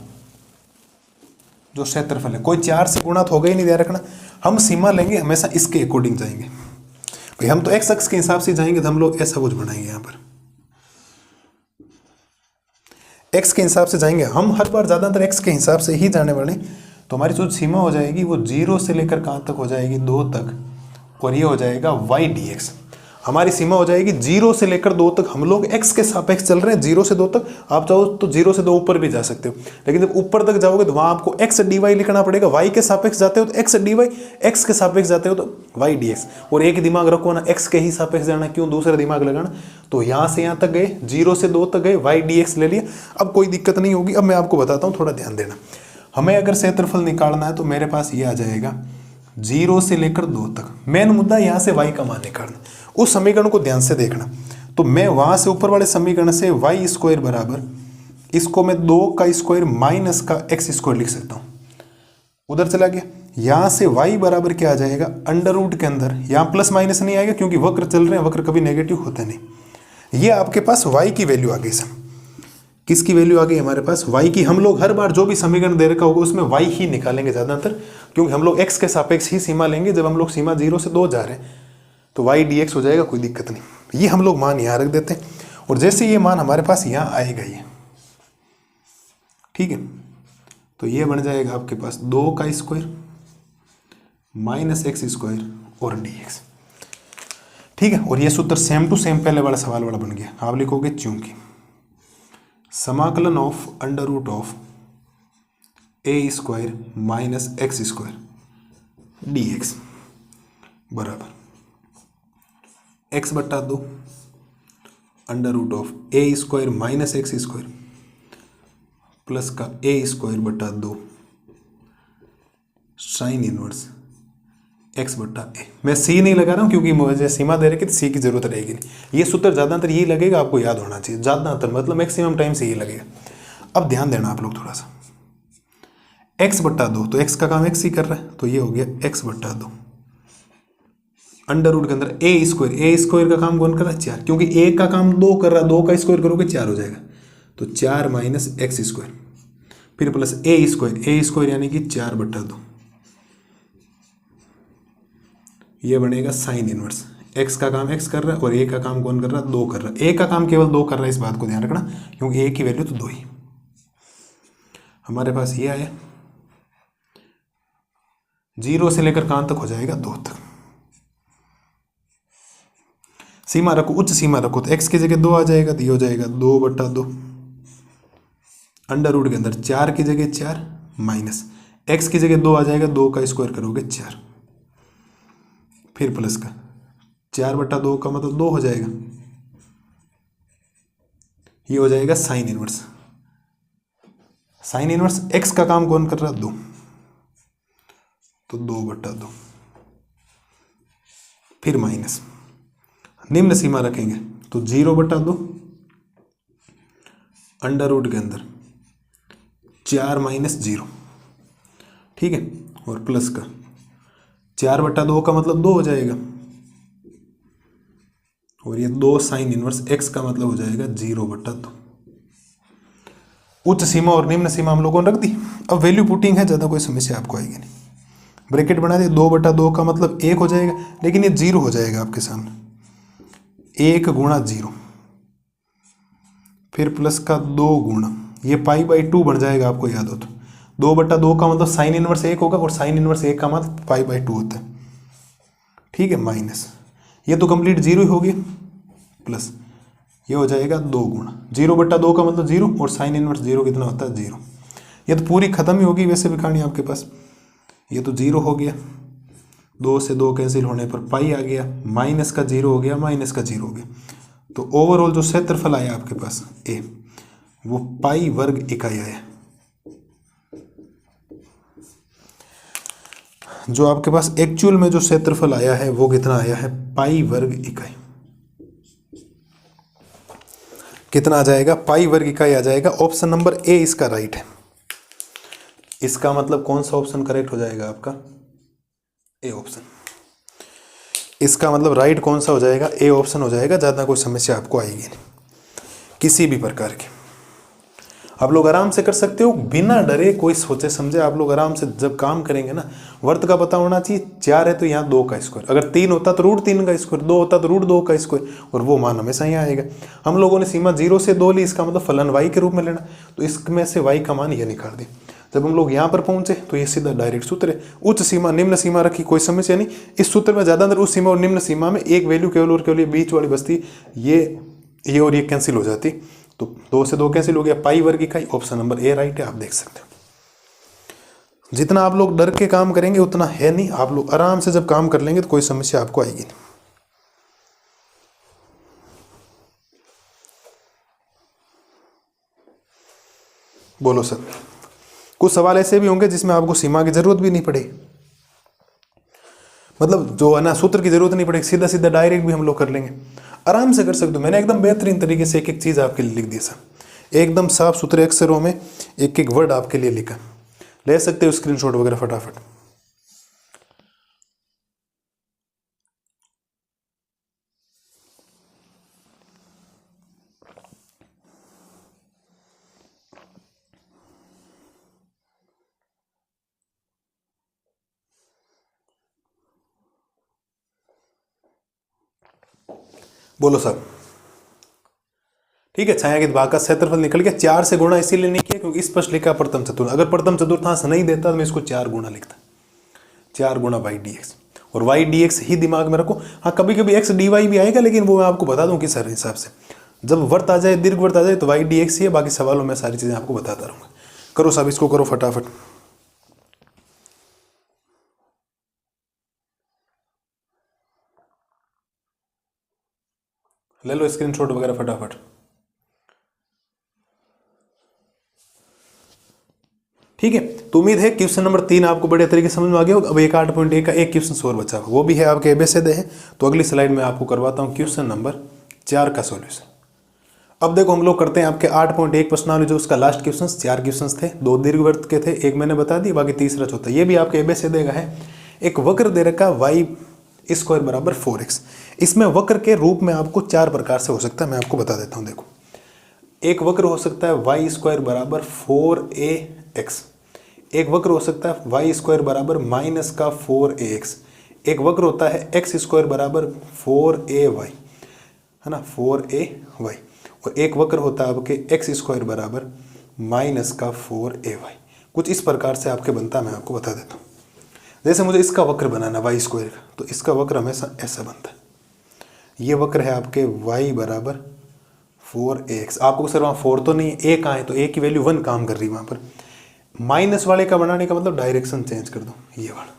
Speaker 1: जो क्षेत्रफल है, कोई 4 से गुणा तो होगा ही नहीं, ध्यान रखना। हम सीमा लेंगे हमेशा इसके अकॉर्डिंग जाएंगे भाई, हम तो x अक्ष के हिसाब से जाएंगे, तो हम लोग ऐसा कुछ बनाएंगे, यहाँ पर x के हिसाब से जाएंगे हम, हर बार ज़्यादातर x के हिसाब से ही जाने वाले। तो हमारी जो सीमा हो जाएगी वो 0 से लेकर कहाँ तक हो जाएगी, 2 तक, और ये हो जाएगा y dx। हमारी सीमा हो जाएगी 0 से लेकर 2 तक, हम लोग x के सापेक्ष चल रहे हैं 0 से 2 तक, आप चाहो तो 0 से 2 ऊपर भी जा सकते हो, लेकिन जब ऊपर तक जाओगे तो वहाँ आपको x dy लिखना पड़ेगा, y के सापेक्ष जाते हो तो x dy, x के सापेक्ष जाते हो तो y dx। और एक दिमाग रखो ना, x के ही सापेक्ष जाना, क्यों दूसरा दिमाग लगाना। तो यहाँ से यहाँ तक गए, 0 से 2 तक गए, y dx ले लिया, अब कोई दिक्कत नहीं होगी। अब मैं आपको बताता हूँ, थोड़ा ध्यान देना। हमें अगर क्षेत्रफल निकालना है तो मेरे पास ये आ जाएगा 0 से लेकर 2 तक। मेन मुद्दा यहाँ से y का मान निकालना, उस समीकरण को ध्यान से देखना। तो मैं वहाँ से ऊपर वाले समीकरण से y स्क्वायर बराबर, इसको मैं 2 का स्क्वायर माइनस का x स्क्वायर लिख सकता हूँ, उधर चला गया। यहाँ से y बराबर क्या आ जाएगा, अंडर रूट के अंदर, यहाँ प्लस माइनस नहीं आएगा क्योंकि वक्र चल रहे हैं, वक्र कभी नेगेटिव होते नहीं। ये आपके पास y की वैल्यू आ गई सर, किसकी वैल्यू आ गई हमारे पास, y की। हम लोग हर बार जो भी समीकरण दे रखा होगा उसमें y ही निकालेंगे ज़्यादातर, क्योंकि हम लोग x के सापेक्ष ही सीमा लेंगे। जब हम लोग सीमा 0 से 2 जा रहे हैं तो y dx हो जाएगा, कोई दिक्कत नहीं। ये हम लोग मान यहाँ रख देते हैं, और जैसे ये मान हमारे पास यहाँ आएगा ये, ठीक है, तो ये बन जाएगा आपके पास 2 का स्क्वायर माइनस x स्क्वायर और dx, ठीक है। और ये सूत्र सेम टू सेम पहले वाला सवाल वाला बन गया। आप लिखोगे चूंकि समाकलन of under root of a square minus x square dx बराबर x बट्टा 2 under root of a square minus x square plus का ए स्क्वायर बट्टा 2 साइन इनवर्स x बट्टा ए। मैं सी नहीं लगा रहा हूँ क्योंकि मुझे सीमा दे रखी, तो सी की जरूरत रहेगी नहीं। ये सूत्र ज़्यादातर यही लगेगा, आपको याद होना चाहिए, ज़्यादातर मतलब मैक्सिमम टाइम से यही लगेगा। अब ध्यान देना आप लोग थोड़ा सा, x बट्टा 2, तो x का काम x ही कर रहा है, तो ये हो गया x बट्टा 2 अंडर रूट के अंदर ए स्क्वायर का काम कौन कर रहा है, 4, क्योंकि ए का काम 2 कर रहा है, 2 का स्क्वायर करोगे 4 हो जाएगा, तो 4 माइनस एक्स स्क्वायर, फिर प्लस ए स्क्वायर यानी कि 4 बट्टा 2, ये बनेगा साइन इनवर्स। एक्स का काम एक्स कर रहा है और ए का काम कौन कर रहा है, 2 कर रहा है। ए का काम केवल 2 कर रहा है, इस बात को ध्यान रखना, क्योंकि ए की वैल्यू तो 2 ही। हमारे पास ये आया, 0 से लेकर कहां तक हो जाएगा, 2 तक। सीमा रखो, उच्च सीमा रखो, तो x की जगह 2 आ जाएगा, तो ये हो जाएगा 2 बट्टा 2 अंडर रूट के अंदर 4 की जगह 4 माइनस x की जगह 2 आ जाएगा, 2 का स्क्वायर करोगे 4, फिर प्लस का 4 बट्टा 2 का मतलब 2 हो जाएगा, ये हो जाएगा sine inverse. Sine inverse x का काम कौन कर रहा है, 2, तो 2 बट्टा 2, फिर माइनस निम्न सीमा रखेंगे तो 0 बट्टा 2 अंडर रूट के अंदर 4 माइनस 0, ठीक है, और प्लस का 4 बट्टा 2 का मतलब 2 हो जाएगा, और ये 2 साइन इनवर्स x का मतलब हो जाएगा 0 बट्टा 2। उच्च सीमा और निम्न सीमा हम लोगों ने रख दी। अब वैल्यू पुटिंग है, ज़्यादा कोई समस्या आपको आएगी नहीं। ब्रैकेट बना दिए, 2 बट्टा 2 का मतलब 1 हो जाएगा, लेकिन ये 0 हो जाएगा आपके सामने, 1 गुणा 0, फिर प्लस का 2 गुणा, ये पाई बाई 2 बन जाएगा, आपको याद हो तो। 2 बट्टा 2 का मतलब साइन इनवर्स 1 होगा, और साइन इनवर्स 1 का मतलब पाई बाई 2 होता है, ठीक है, माइनस ये तो कंप्लीट 0 ही हो गया, प्लस ये हो जाएगा 2 गुणा 0 बट्टा 2 का मतलब 0, और साइन इनवर्स 0 कितना होता है, 0। ये तो पूरी खत्म ही होगी वैसे भी कहानी आपके पास। ये तो 0 हो गया, 2 से 2 कैंसिल होने पर पाई आ गया, माइनस का 0 हो गया, माइनस का 0 हो गया, तो ओवरऑल जो क्षेत्रफल आया आपके पास ए, वो पाई वर्ग इकाई आया। जो आपके पास एक्चुअल में जो क्षेत्रफल आया है वो कितना आया है, पाई वर्ग इकाई। कितना आ जाएगा, पाई वर्ग इकाई आ जाएगा। ऑप्शन नंबर ए इसका राइट है। इसका मतलब कौन सा ऑप्शन करेक्ट हो जाएगा आपका, ए ऑप्शन। इसका मतलब राइट कौन सा हो जाएगा, ए ऑप्शन हो जाएगा। ज़्यादा कोई समस्या आपको आएगी नहीं किसी भी प्रकार की। आप लोग आराम से कर सकते हो बिना डरे, कोई सोचे समझे। आप लोग आराम से जब काम करेंगे ना, वर्त का पता होना चाहिए। 4 है तो यहाँ 2 का स्क्वायर, अगर 3 होता तो √3 का स्क्वायर, 2 होता तो √2 का स्क्वायर, और वो मान हमेशा यहाँ आएगा। हम लोगों ने सीमा 0 से 2 ली, इसका मतलब फलन y के रूप में लेना, तो इसमें से y का मान ये निकाल दी। जब हम लोग यहाँ पर पहुंचे तो ये सीधा डायरेक्ट सूत्र है। उच्च सीमा निम्न सीमा रखी, कोई समस्या नहीं। इस सूत्र में ज़्यादा अंदर उच्च सीमा और निम्न सीमा में एक वैल्यू केवल और केवल बीच वाली बस्ती, ये और ये कैंसिल हो जाती। तो 2 से 2 कैंसिल हो गया, पाई वर्ग इकाई। ऑप्शन नंबर ए राइट है, आप देख सकते हो। जितना आप लोग डर के काम करेंगे उतना है नहीं। आप लोग आराम से जब काम कर लेंगे तो कोई समस्या आपको आएगी नहीं। बोलो सर। कुछ सवाल ऐसे भी होंगे जिसमें आपको सीमा की जरूरत भी नहीं पड़ेगी, मतलब जो है ना सूत्र की जरूरत नहीं पड़ेगी, सीधा सीधा डायरेक्ट भी हम लोग कर लेंगे, आराम से कर सकते हो। मैंने एकदम बेहतरीन तरीके से एक एक चीज़ आपके लिए लिख दी सर, एकदम साफ सुथरे अक्षरों में एक एक वर्ड आपके लिए लिखा। ले सकते हो स्क्रीनशॉट वगैरह फटाफट। बोलो सर। ठीक है, छाया के भाग का क्षेत्रफल निकल गया। 4 से गुणा इसीलिए नहीं किया क्योंकि स्पष्ट लिखा प्रथम चतुर्थ। अगर प्रथम चतुर्थांश नहीं देता तो मैं इसको 4 गुणा लिखता, 4 गुणा वाई डी एक्स, और वाई डी एक्स ही दिमाग में रखो। हाँ, कभी कभी एक्स डी वाई भी आएगा, लेकिन वो मैं आपको बता दूं किस हिसाब से। जब वर्त आ जाए, दीर्घ वर्त आ जाए तो वाई डी एक्स ही है। बाकी सवालों में सारी चीज़ें आपको बताता रहूँगा। करो साहब, इसको करो फटाफट। ले लो स्क्रीनशॉट वगैरह फटाफट। ठीक है, तो उम्मीद है क्वेश्चन नंबर 3 आपको बड़े तरीके से समझ में आ गया होगा। अब एक 8.1 का एक क्वेश्चन और बचा, वो भी है आपके एबीसीडी है। तो अगली स्लाइड में आपको करवाता हूँ क्वेश्चन नंबर 4 का सॉल्यूशन। अब देखो, हम लोग करते हैं आपके 8.1 प्रश्नावली, जो उसका लास्ट क्वेश्चन। 4 क्वेश्चन थे, 2 दीर्घवृत्त के थे, एक मैंने बता दी, बाकी तीसरा चौथा ये भी आपके एबीसीडी का है। एक वक्र दे रखा वाई स्क्वायर बराबर 4x। इसमें वक्र के रूप में आपको 4 प्रकार से हो सकता है, मैं आपको बता देता हूँ। देखो, एक वक्र हो सकता है वाई स्क्वायर बराबर 4ax, एक वक्र हो सकता है वाई स्क्वायर बराबर माइनस का 4ax, एक वक्र होता है एक्स स्क्वायर बराबर 4ay, है ना, 4ay, और एक वक्र होता है आपके एक्स स्क्वायर बराबर माइनस का 4ay। कुछ इस प्रकार से आपके बनता है, मैं आपको बता देता हूँ। जैसे मुझे इसका वक्र बनाना वाई स्क्वायर का, तो इसका वक्र हमेशा ऐसा बनता है। ये वक्र है आपके y बराबर 4ax। आपको सर वहाँ 4 तो नहीं है, a कहाँ है, तो a की वैल्यू 1 काम कर रही है वहाँ पर। माइनस वाले का बनाने का मतलब डायरेक्शन चेंज कर दो, ये वाला।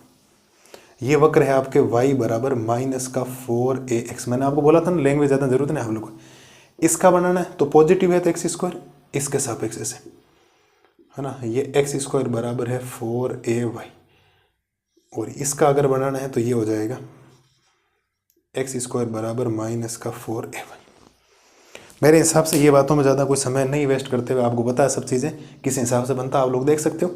Speaker 1: ये वक्र है आपके y बराबर माइनस का 4ax। मैंने आपको बोला था ना, लैंग्वेज ज़्यादा जरूरत नहीं आप लोग को। इसका बनाना है तो पॉजिटिव है तो एक्स स्क्वायर, इसके सापेक्ष से, है ना, ये एक्स स्क्वायर बराबर है 4ay, और इसका अगर बनाना है तो ये हो जाएगा एक्स स्क्वायर बराबर माइनस का 4ay। मेरे हिसाब से ये बातों में ज़्यादा कोई समय नहीं वेस्ट करते हुए आपको पता है सब चीज़ें किस हिसाब से बनता है, आप लोग देख सकते हो।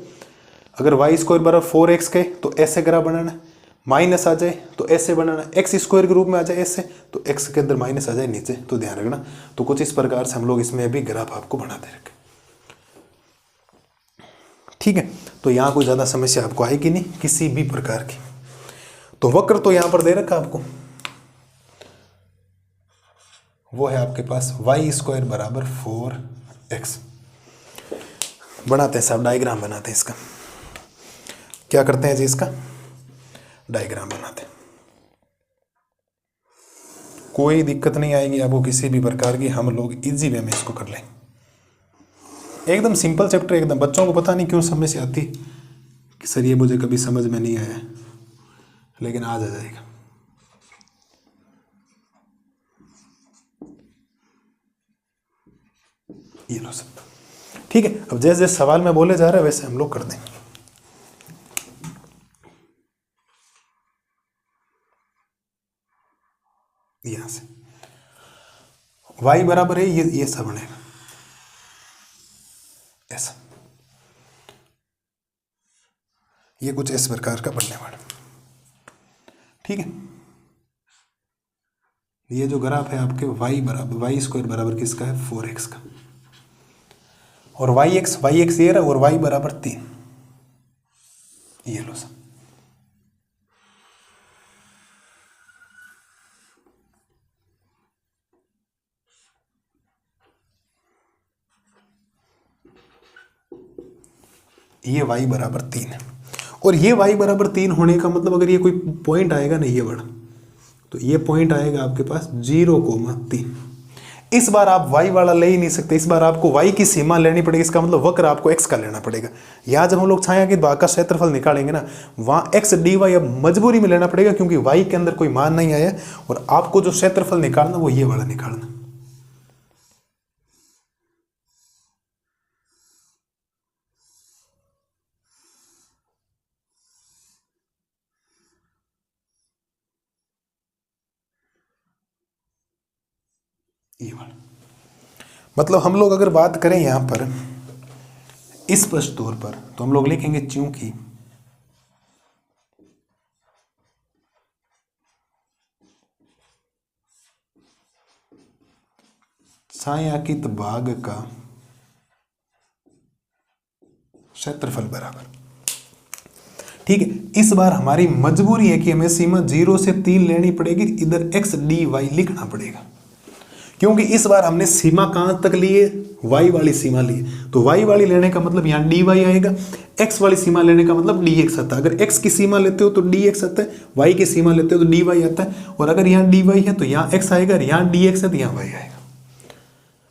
Speaker 1: अगर वाई स्क्वायर बराबर 4x के तो ऐसे ग्राफ बनाना है, माइनस आ जाए तो ऐसे बनाना है, एक्स स्क्वायर के रूप में आ जाए ऐसे, तो एक्स के अंदर माइनस आ जाए नीचे, तो ध्यान रखना। तो कुछ इस प्रकार से हम लोग इसमें भी ग्राफ आपको बनाते रखें। ठीक है, तो यहाँ कोई ज़्यादा समस्या आपको आएगी नहीं किसी भी प्रकार की। तो वक्र तो यहाँ पर दे रखा आपको, वो है आपके पास वाई स्क्वायर बराबर 4x। बनाते हैं साहब, डायग्राम बनाते हैं इसका। क्या करते हैं जी, इसका डायग्राम बनाते हैं। कोई दिक्कत नहीं आएगी आपको किसी भी प्रकार की, हम लोग इजी वे में इसको कर लेंगे। एकदम सिंपल चैप्टर, एकदम। बच्चों को पता नहीं क्यों समस्या आती कि सर ये मुझे कभी समझ में नहीं आया, लेकिन आज आ जाएगा। ये लो सब। ठीक है, अब जैसे जैसे सवाल में बोले जा रहे हैं वैसे हम लोग कर देंगे। यहां से y बराबर है ये सब बनेगा ऐसा, ये कुछ इस प्रकार का बनने वाला। ठीक है, ये जो ग्राफ है आपके y बराबर वाई स्क्वायर बराबर किसका है 4x का, और वाई एक्स ये रहा, और y बराबर 3। ये लो सब। ये y बराबर 3 है, और ये y बराबर 3 होने का मतलब अगर ये कोई पॉइंट आएगा ना ये बड़ा, तो ये पॉइंट आएगा आपके पास 0,3। इस बार आप y वाला ले ही नहीं सकते, इस बार आपको y की सीमा लेनी पड़ेगी। इसका मतलब वक्र आपको x का लेना पड़ेगा। यहाँ जब हम लोग छाया के भाग का क्षेत्रफल निकालेंगे ना, वहाँ x dy अब मजबूरी में लेना पड़ेगा, क्योंकि y के अंदर कोई मान नहीं आया, और आपको जो क्षेत्रफल निकालना वो ये वाला निकालना। ये वाला मतलब हम लोग अगर बात करें यहां पर स्पष्ट तौर पर, तो हम लोग लिखेंगे चूंकि छायांकित भाग का क्षेत्रफल बराबर। ठीक है, इस बार हमारी मजबूरी है कि हमें सीमा 0 से 3 लेनी पड़ेगी, इधर x dy लिखना पड़ेगा, क्योंकि इस बार हमने सीमा कहां तक ली है, y वाली सीमा ली है। तो y वाली लेने का मतलब यहाँ dy आएगा, x वाली सीमा लेने का मतलब dx आता है। अगर x की सीमा लेते हो तो dx आता है, y की सीमा लेते हो तो dy आता है, और अगर यहाँ dy है तो यहाँ x आएगा, और यहाँ dx है तो यहाँ y आएगा।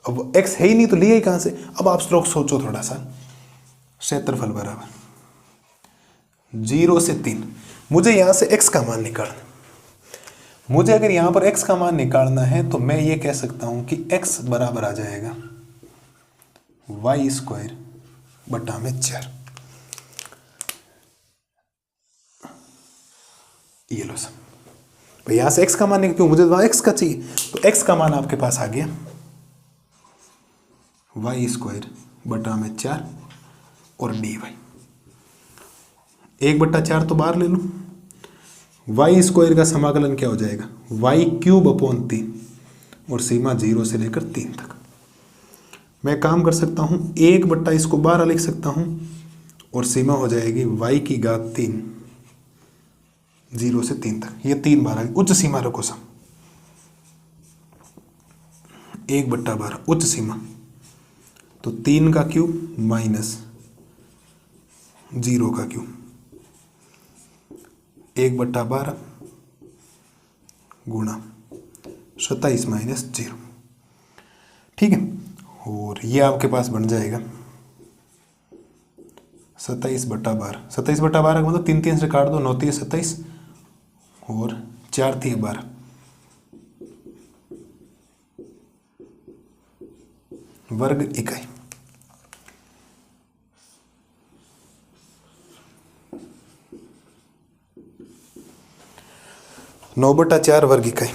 Speaker 1: अब x है ही नहीं तो लिया ही कहां से। अब आप लोग सोचो थोड़ा सा, क्षेत्रफल बराबर 0 से 3, मुझे यहां से x का मान निकालना। मुझे अगर यहां पर x का मान निकालना है तो मैं ये कह सकता हूं कि x बराबर आ जाएगा वाई स्क्वायर बटा में 4। ये लो सब, यहां से x का मान क्यों, मुझे वहां x का चाहिए, तो x का मान आपके पास आ गया वाई स्क्वायर बटा में 4 और dy 1/4 तो बाहर ले लो। वाई स्क्वायर का समाकलन क्या हो जाएगा, वाई क्यूब अपॉन 3, और सीमा 0 से लेकर 3 तक। मैं काम कर सकता हूं 1 इसको 12 लिख सकता हूं, और सीमा हो जाएगी y की घात 3 0 से 3 तक। ये 3 12 उच्च सीमा रखो सब, 1/12 उच्च सीमा, तो 3 का क्यूब माइनस 0 का क्यूब, 1/12 गुणा 27 माइनस 0। ठीक है, और ये आपके पास बन जाएगा 27/12। 27/12 का मतलब 3 3 से काट दो, 9 3 27 और 4 3 12, वर्ग इकाई। नौ बटा 4 वर्ग इकाई।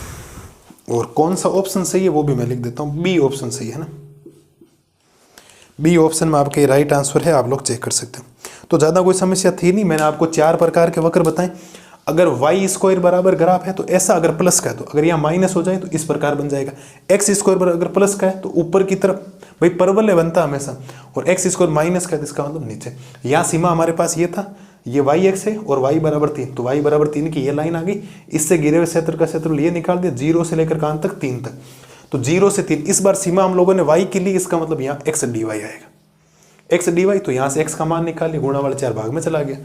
Speaker 1: और कौन सा ऑप्शन सही है वो भी मैं लिख देता हूं, बी ऑप्शन सही है ना। बी ऑप्शन में आपके राइट आंसर है, आप लोग चेक कर सकते हो। तो ज़्यादा कोई समस्या थी नहीं, मैंने आपको 4 प्रकार के वक्र बताए। अगर वाई स्क्वायर बराबर ग्राफ है तो ऐसा, अगर प्लस का है तो, अगर यहाँ माइनस हो जाए तो इस प्रकार बन जाएगा। एक्स स्क्वायर अगर प्लस का है तो ऊपर की तरफ भाई परवलय बनता हमेशा, और एक्स स्क्वायर माइनस का है तो इसका मतलब नीचे। यहाँ सीमा हमारे पास ये था, ये वाई एक्स है और वाई बराबर 3, तो वाई बराबर 3 की ये लाइन आ गई। इससे घिरे हुए क्षेत्र का क्षेत्रफल ये निकाल दिया, 0 से लेकर कहां तक 3 तक, तो 0 से 3। इस बार सीमा हम लोगों ने वाई की ली, इसका मतलब यहाँ एक्स डी वाई आएगा, एक्स डी वाई। तो यहाँ से एक्स का मान निकालिए, गुणा वाले 4 भाग में चला गया।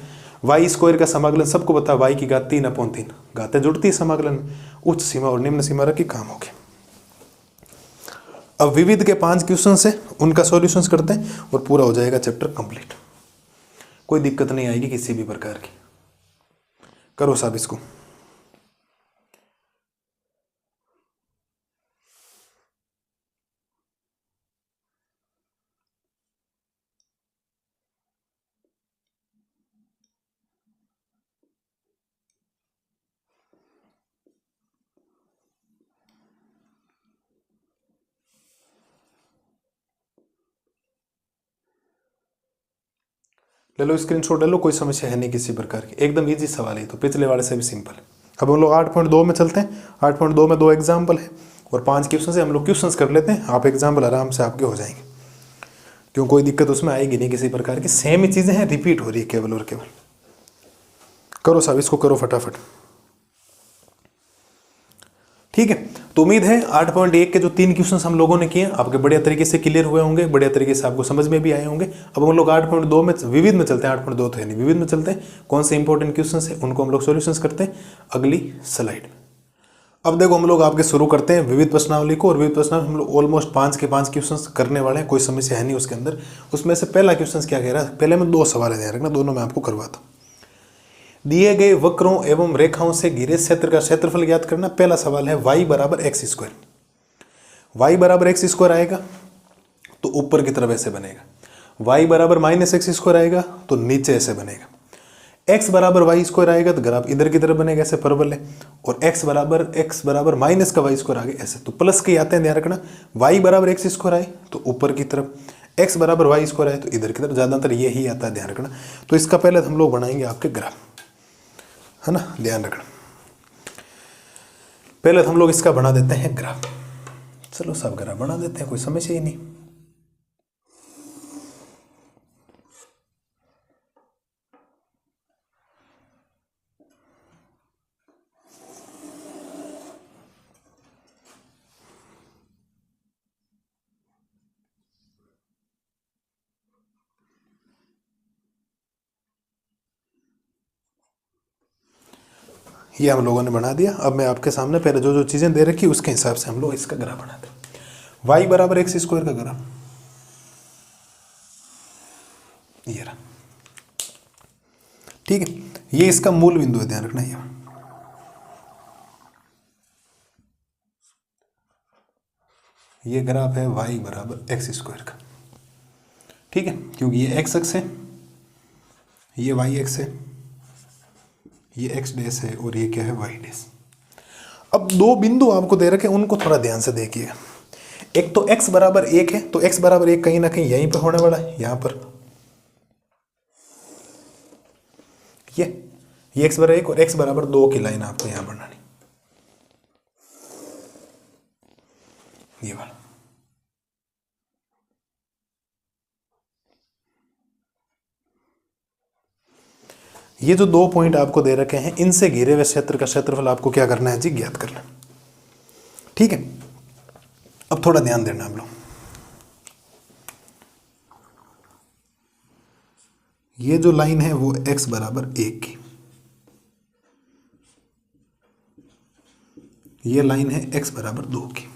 Speaker 1: वाई स्क्वायर का समाकलन सबको बता, वाई की घात 3/3, घातें जुड़ती है समाकलन में, उच्च सीमा और निम्न सीमा रखी, काम हो गया। अब विविध के 5 क्वेश्चन है, उनका सॉल्यूशंस करते हैं और पूरा हो जाएगा चैप्टर कंप्लीट। कोई दिक्कत नहीं आएगी किसी भी प्रकार की। करो साहब इसको। ले लो स्क्रीनशॉट ले लो, कोई समस्या है नहीं किसी प्रकार की, एकदम इजी सवाल है, तो पिछले वाले से भी सिंपल है। अब हम लोग 8.2 में चलते हैं। 8.2 में 2 एग्जाम्पल है और 5 क्वेश्चन से हम लोग क्वेश्चंस कर लेते हैं, आप एग्जाम्पल आराम से आपके हो जाएंगे, क्यों कोई दिक्कत उसमें आएगी नहीं किसी प्रकार की, सेम ही चीज़ें हैं, रिपीट हो रही है केवल और केवल। करो साहब, इसको करो फटाफट, ठीक है। तो उम्मीद है 8.1 के जो 3 क्वेश्चन हम लोगों ने किए आपके बढ़िया तरीके से क्लियर हुए होंगे, बढ़िया तरीके से आपको समझ में भी आए होंगे। अब हम लोग 8.2 में विविध में चलते हैं, 8.2 तो है नहीं, विविध में चलते हैं। कौन से इंपॉर्टेंट क्वेश्चन है उनको हम लोग सॉल्यूशंस करते हैं अगली स्लाइड में। अब देखो हम लोग आपके शुरू करते हैं विविध प्रश्नावली को, और विविध प्रश्नावली हम लोग ऑलमोस्ट 5 के 5 क्वेश्चन करने वाले हैं, कोई समस्या है नहीं उसके अंदर। उसमें से पहला क्वेश्चन क्या कह रहा है, पहले में 2 सवाल है, ध्यान रखना, दोनों मैं आपको करवाता हूँ। दिए गए वक्रों एवं रेखाओं से घिरे क्षेत्र का क्षेत्रफल ज्ञात करना। पहला सवाल है y बराबर एक्स स्क्वायर। y बराबर एक्स स्क्वायर आएगा तो ऊपर की तरफ ऐसे बनेगा, y बराबर माइनस एक्स स्क्वायर आएगा तो नीचे ऐसे बनेगा, x बराबर वाई स्क्वायर आएगा तो ग्राफ इधर की तरफ बनेगा, ऐसे परवल है, और x बराबर माइनस का वाई स्क्वायर आगे ऐसे, तो प्लस के आते हैं, ध्यान रखना। y बराबर एक्स स्क्वायर आए तो ऊपर की तरफ, x बराबर वाई स्क्वायर आए तो इधर की तरफ, ज़्यादातर ये ही आता है, ध्यान रखना। तो इसका पहले हम लोग बनाएंगे आपके ग्राफ, है ना, ध्यान रखना। पहले हम लोग इसका बना देते हैं ग्राफ, चलो सब ग्राफ बना देते हैं, कोई समस्या ही नहीं। ये हम लोगों ने बना दिया। अब मैं आपके सामने पहले जो जो चीज़ें दे रखी उसके हिसाब से हम लोग इसका ग्राफ बनाते हैं। वाई बराबर एक्स स्क्वायर का ग्राफ ये रहा, ठीक है। ये इसका मूल बिंदु है, ध्यान रखना। ये ग्राफ है वाई बराबर एक्स स्क्वायर का, ठीक है, क्योंकि ये एक्स अक्ष है, ये वाई एक्स है, ये एक्स डैश है, और ये क्या है, वाई डैश। अब 2 बिंदु आपको दे रखे, उनको थोड़ा ध्यान से देखिए। एक तो x बराबर 1 है, तो x बराबर 1 कहीं ना कहीं यहीं पर होने वाला है, यहां पर ये x बराबर 1 और x बराबर 2 की लाइन आपको यहां बनानी, ये वाला। ये जो 2 पॉइंट आपको दे रखे हैं, इनसे घिरे हुए क्षेत्र का क्षेत्रफल आपको क्या करना है जी, ज्ञात करना, ठीक है। अब थोड़ा ध्यान देना हम लोग, ये जो लाइन है वो x बराबर 1 की, ये लाइन है x बराबर 2 की,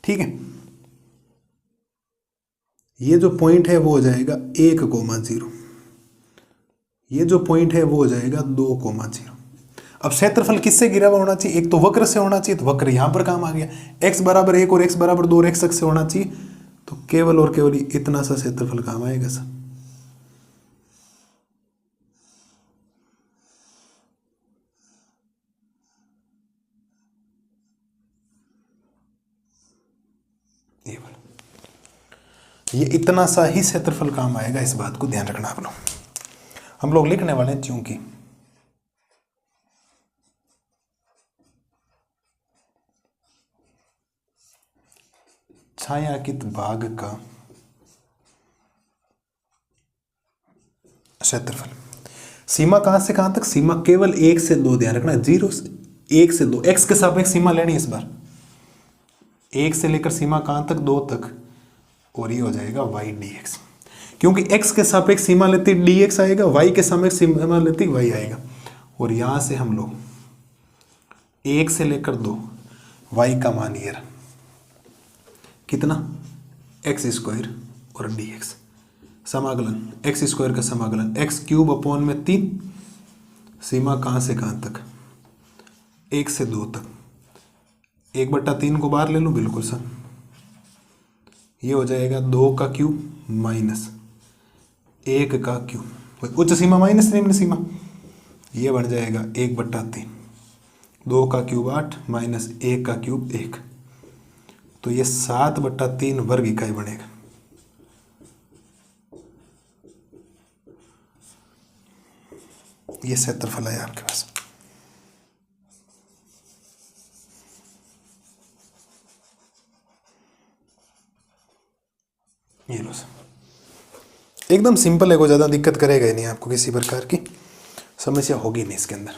Speaker 1: ठीक है। ये जो पॉइंट है वो हो जाएगा 1,0, ये जो पॉइंट है वो हो जाएगा 2,0। अब क्षेत्रफल किससे घिरा हुआ होना चाहिए, एक तो वक्र से होना चाहिए, तो वक्र यहां पर काम आ गया, x बराबर 1 और x बराबर 2 x अक्ष से होना चाहिए, तो केवल और केवल इतना सा क्षेत्रफल काम आएगा सर। ये इतना सा ही क्षेत्रफल काम आएगा, इस बात को ध्यान रखना आप लोग। हम लोग लिखने वाले हैं चूंकि छायांकित भाग का क्षेत्रफल, सीमा कहां से कहां तक, सीमा केवल 1 से 2, ध्यान रखना, 0 से 1 से 2, x के सापेक्ष सीमा लेनी है इस बार, 1 से लेकर सीमा कहां तक, 2 तक, और ये हो जाएगा y dx, क्योंकि x के सापेक्ष सीमा लेती dx आएगा, y के सापेक्ष सीमा लेती y आएगा, और यहां से हम लोग 1 से लेकर 2, y का मान ये कितना, एक्स स्क्वायर और dx, समाकलन एक्स स्क्वायर का समाकलन x³ अपॉन में 3, सीमा कहां से कहां तक, 1 से 2 तक, 1/3 को बाहर ले लो, बिल्कुल सर, ये हो जाएगा 2 का क्यूब माइनस 1 का क्यूब, उच्च सीमा माइनस निम्न सीमा, ये बन जाएगा 1/3, 2 का क्यूब 8 माइनस 1 का क्यूब 1, तो ये 7/3 वर्ग इकाई बनेगा। ये क्षेत्रफल है आपके पास। ये लो सर, एकदम सिंपल है, कोई ज़्यादा दिक्कत करेगा ही नहीं, आपको किसी प्रकार की समस्या होगी नहीं इसके अंदर।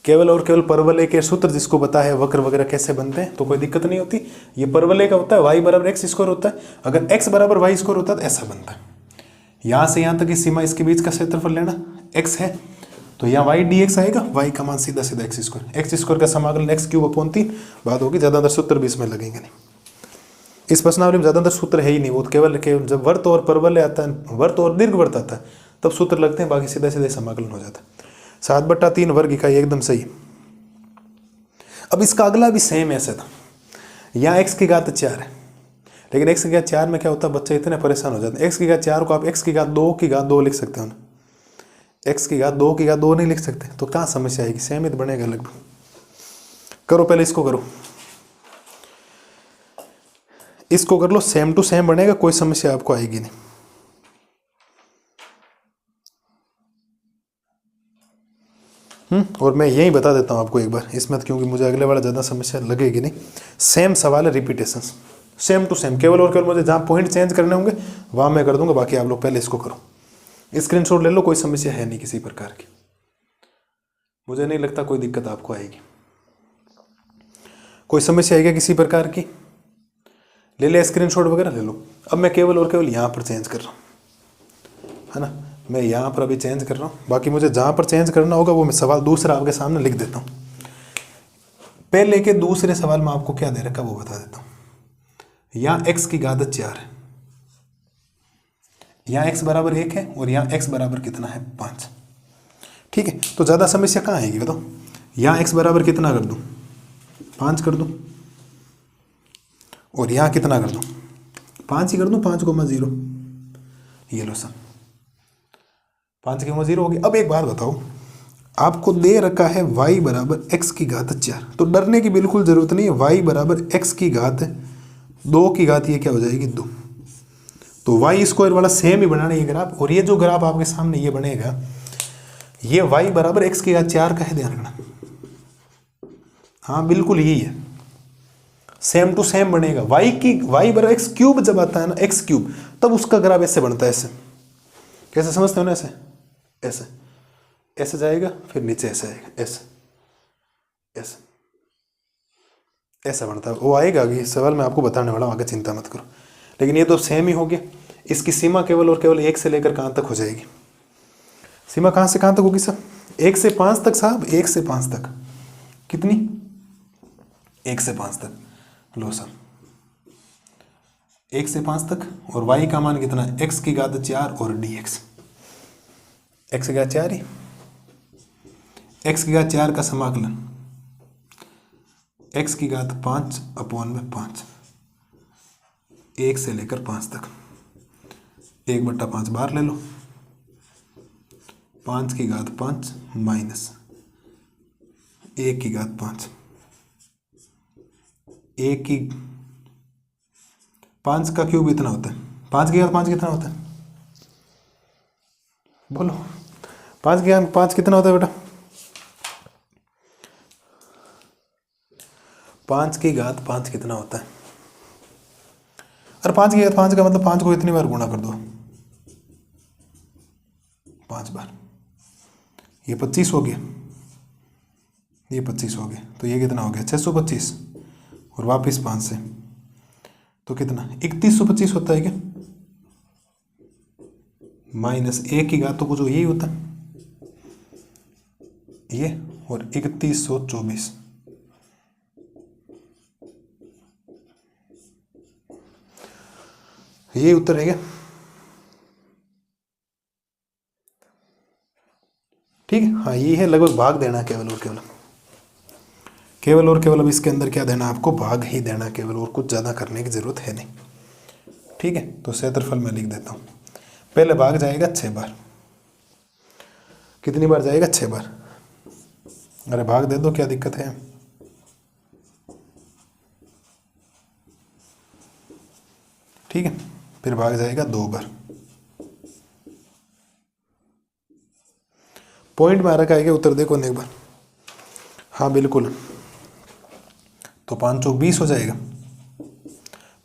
Speaker 1: केवल और केवल परवलय के सूत्र जिसको पता है वक्र वगैरह कैसे बनते हैं तो कोई दिक्कत नहीं होती। ये परवलय का होता है y बराबर एक्स स्क्वायर होता है, अगर x बराबर वाई स्क्वायर होता है तो ऐसा बनता है। यहाँ से यहाँ तक की सीमा, इसके बीच का क्षेत्रफल लेना, x है तो यहाँ y dx आएगा, y का मान सीधा सीधा एक्स स्क्वायर का समाकलन एक्स क्यूब अपॉन 3 बात होगी। ज़्यादातर सूत्र भी इसमें लगेंगे नहीं, इस प्रश्नावली में ज़्यादातर सूत्र है ही नहीं, वो केवल जब वर्त और परवलय आता है, वर्त और दीर्घवृत्त आता है तब सूत्र लगते हैं, बाकी सीधा सीधा समाकलन हो जाता है। 7/3 वर्ग इकाई एकदम सही। अब इसका अगला भी सेम ऐसे था, यहाँ x की घात 4 है, लेकिन x की घात 4 में क्या होता है, बच्चे इतने परेशान हो जाते हैं। x की घात 4 को आप x की घात 2 की घात 2 लिख सकते हो ना, x की घात 2 की घात 2 नहीं लिख सकते, तो कहाँ समस्या आएगी, सेम ही तो बनेगा लगभग। करो पहले इसको करो, इसको कर लो, सेम टू सेम बनेगा, कोई समस्या आपको आएगी नहीं। और मैं यही बता देता हूँ आपको एक बार इसमें, क्योंकि मुझे अगले वाला ज़्यादा समस्या लगेगी नहीं। सेम सवाल है, रिपीटेशन सेम टू सेम, केवल और केवल मुझे जहाँ पॉइंट चेंज करने होंगे वहाँ मैं कर दूंगा, बाकी आप लोग पहले इसको करो, स्क्रीनशॉट ले लो, कोई समस्या है नहीं किसी प्रकार की, मुझे नहीं लगता कोई दिक्कत आपको आएगी। कोई समस्या आएगी किसी प्रकार की, ले ले स्क्रीनशॉट वगैरह ले लो। अब मैं केवल और केवल यहाँ पर चेंज कर रहा हूँ, है ना, मैं यहाँ पर अभी चेंज कर रहा हूँ, बाकी मुझे जहाँ पर चेंज करना होगा वो मैं सवाल दूसरा आपके सामने लिख देता हूँ। पहले के दूसरे सवाल में आपको क्या दे रखा वो बता देता हूँ। यहाँ x की घात 4 है, यहाँ x बराबर 1 है, और यहाँ x बराबर कितना है 5। ठीक है, तो ज़्यादा समस्या कहाँ आएगी बताओ। यहाँ x बराबर कितना कर दूँ, 5 कर दूँ, और यहाँ कितना कर दूँ, 5 ही कर दूँ, 5,0। ये लो सर, 5,0 हो गया। अब एक बात बताओ, आपको दे रखा है y बराबर x की घात 4, तो डरने की बिल्कुल जरूरत नहीं है। y बराबर x की घात 2 की घात, ये क्या हो जाएगी 2, तो वाई स्क्वायर वाला सेम ही बनाना ये ग्राफ, और ये जो ग्राफ आपके सामने ये बनेगा, ये y बराबर x की घात 4 का है, ध्यान रखना। हाँ बिल्कुल यही है, सेम टू सेम बनेगा। y बराबर x क्यूब जब आता है ना, x क्यूब, तब उसका ग्राफ ऐसे बनता है, ऐसे। कैसे समझते हो ना, ऐसे ऐसे ऐसे जाएगा, फिर नीचे ऐसे आएगा, ऐसे ऐसे ऐसा बनता है, वो आएगा आगे सवाल मैं आपको बताने वाला हूँ, आगे चिंता मत करो। लेकिन ये तो सेम ही हो गया। इसकी सीमा केवल और केवल 1 से लेकर कहाँ तक हो जाएगी, सीमा कहाँ से कहाँ तक होगी सर, 1 से 5 तक साहब, 1 से 5 तक। कितनी, 1 से 5 तक। लो सर 1 से 5 तक, और y का मान कितना है, x की घात 4 और dx, x की घात 4 ही, x की घात 4 का समाकलन x की घात 5 अपॉन में 5, 1 से लेकर 5 तक, 1/5 बाहर ले लो, 5 की घात 5 माइनस 1 की घात 5, 1 की 5 का क्यूब इतना होता है, 5 की घात 5 कितना होता है, बोलो 5 की घात 5 कितना होता है बेटा, 5 की घात 5 कितना होता है, अरे 5 की घात 5 का मतलब 5 को इतनी बार गुणा कर दो, 5 बार, ये 25 हो गया, ये 25 हो गया, तो ये कितना हो गया 625, और वापस 5 से, तो कितना 3125 होता है क्या, माइनस 1 की घात तो कुछ यही होता है ये, और 3124, ये उत्तर है क्या। ठीक है, हाँ ये है लगभग भाग देना केवल और केवल, केवल और केवल अब इसके अंदर क्या देना आपको, भाग ही देना केवल, और कुछ ज़्यादा करने की ज़रूरत है नहीं। ठीक है, तो क्षेत्रफल मैं लिख देता हूँ, पहले भाग जाएगा 6 बार, कितनी बार जाएगा 6 बार, अरे भाग दे दो क्या दिक्कत है। ठीक है, फिर भाग जाएगा 2 बार, पॉइंट में आ रखा है क्या उत्तर, देखो ना एक बार। हाँ बिल्कुल, तो 5 चौक 20 हो जाएगा,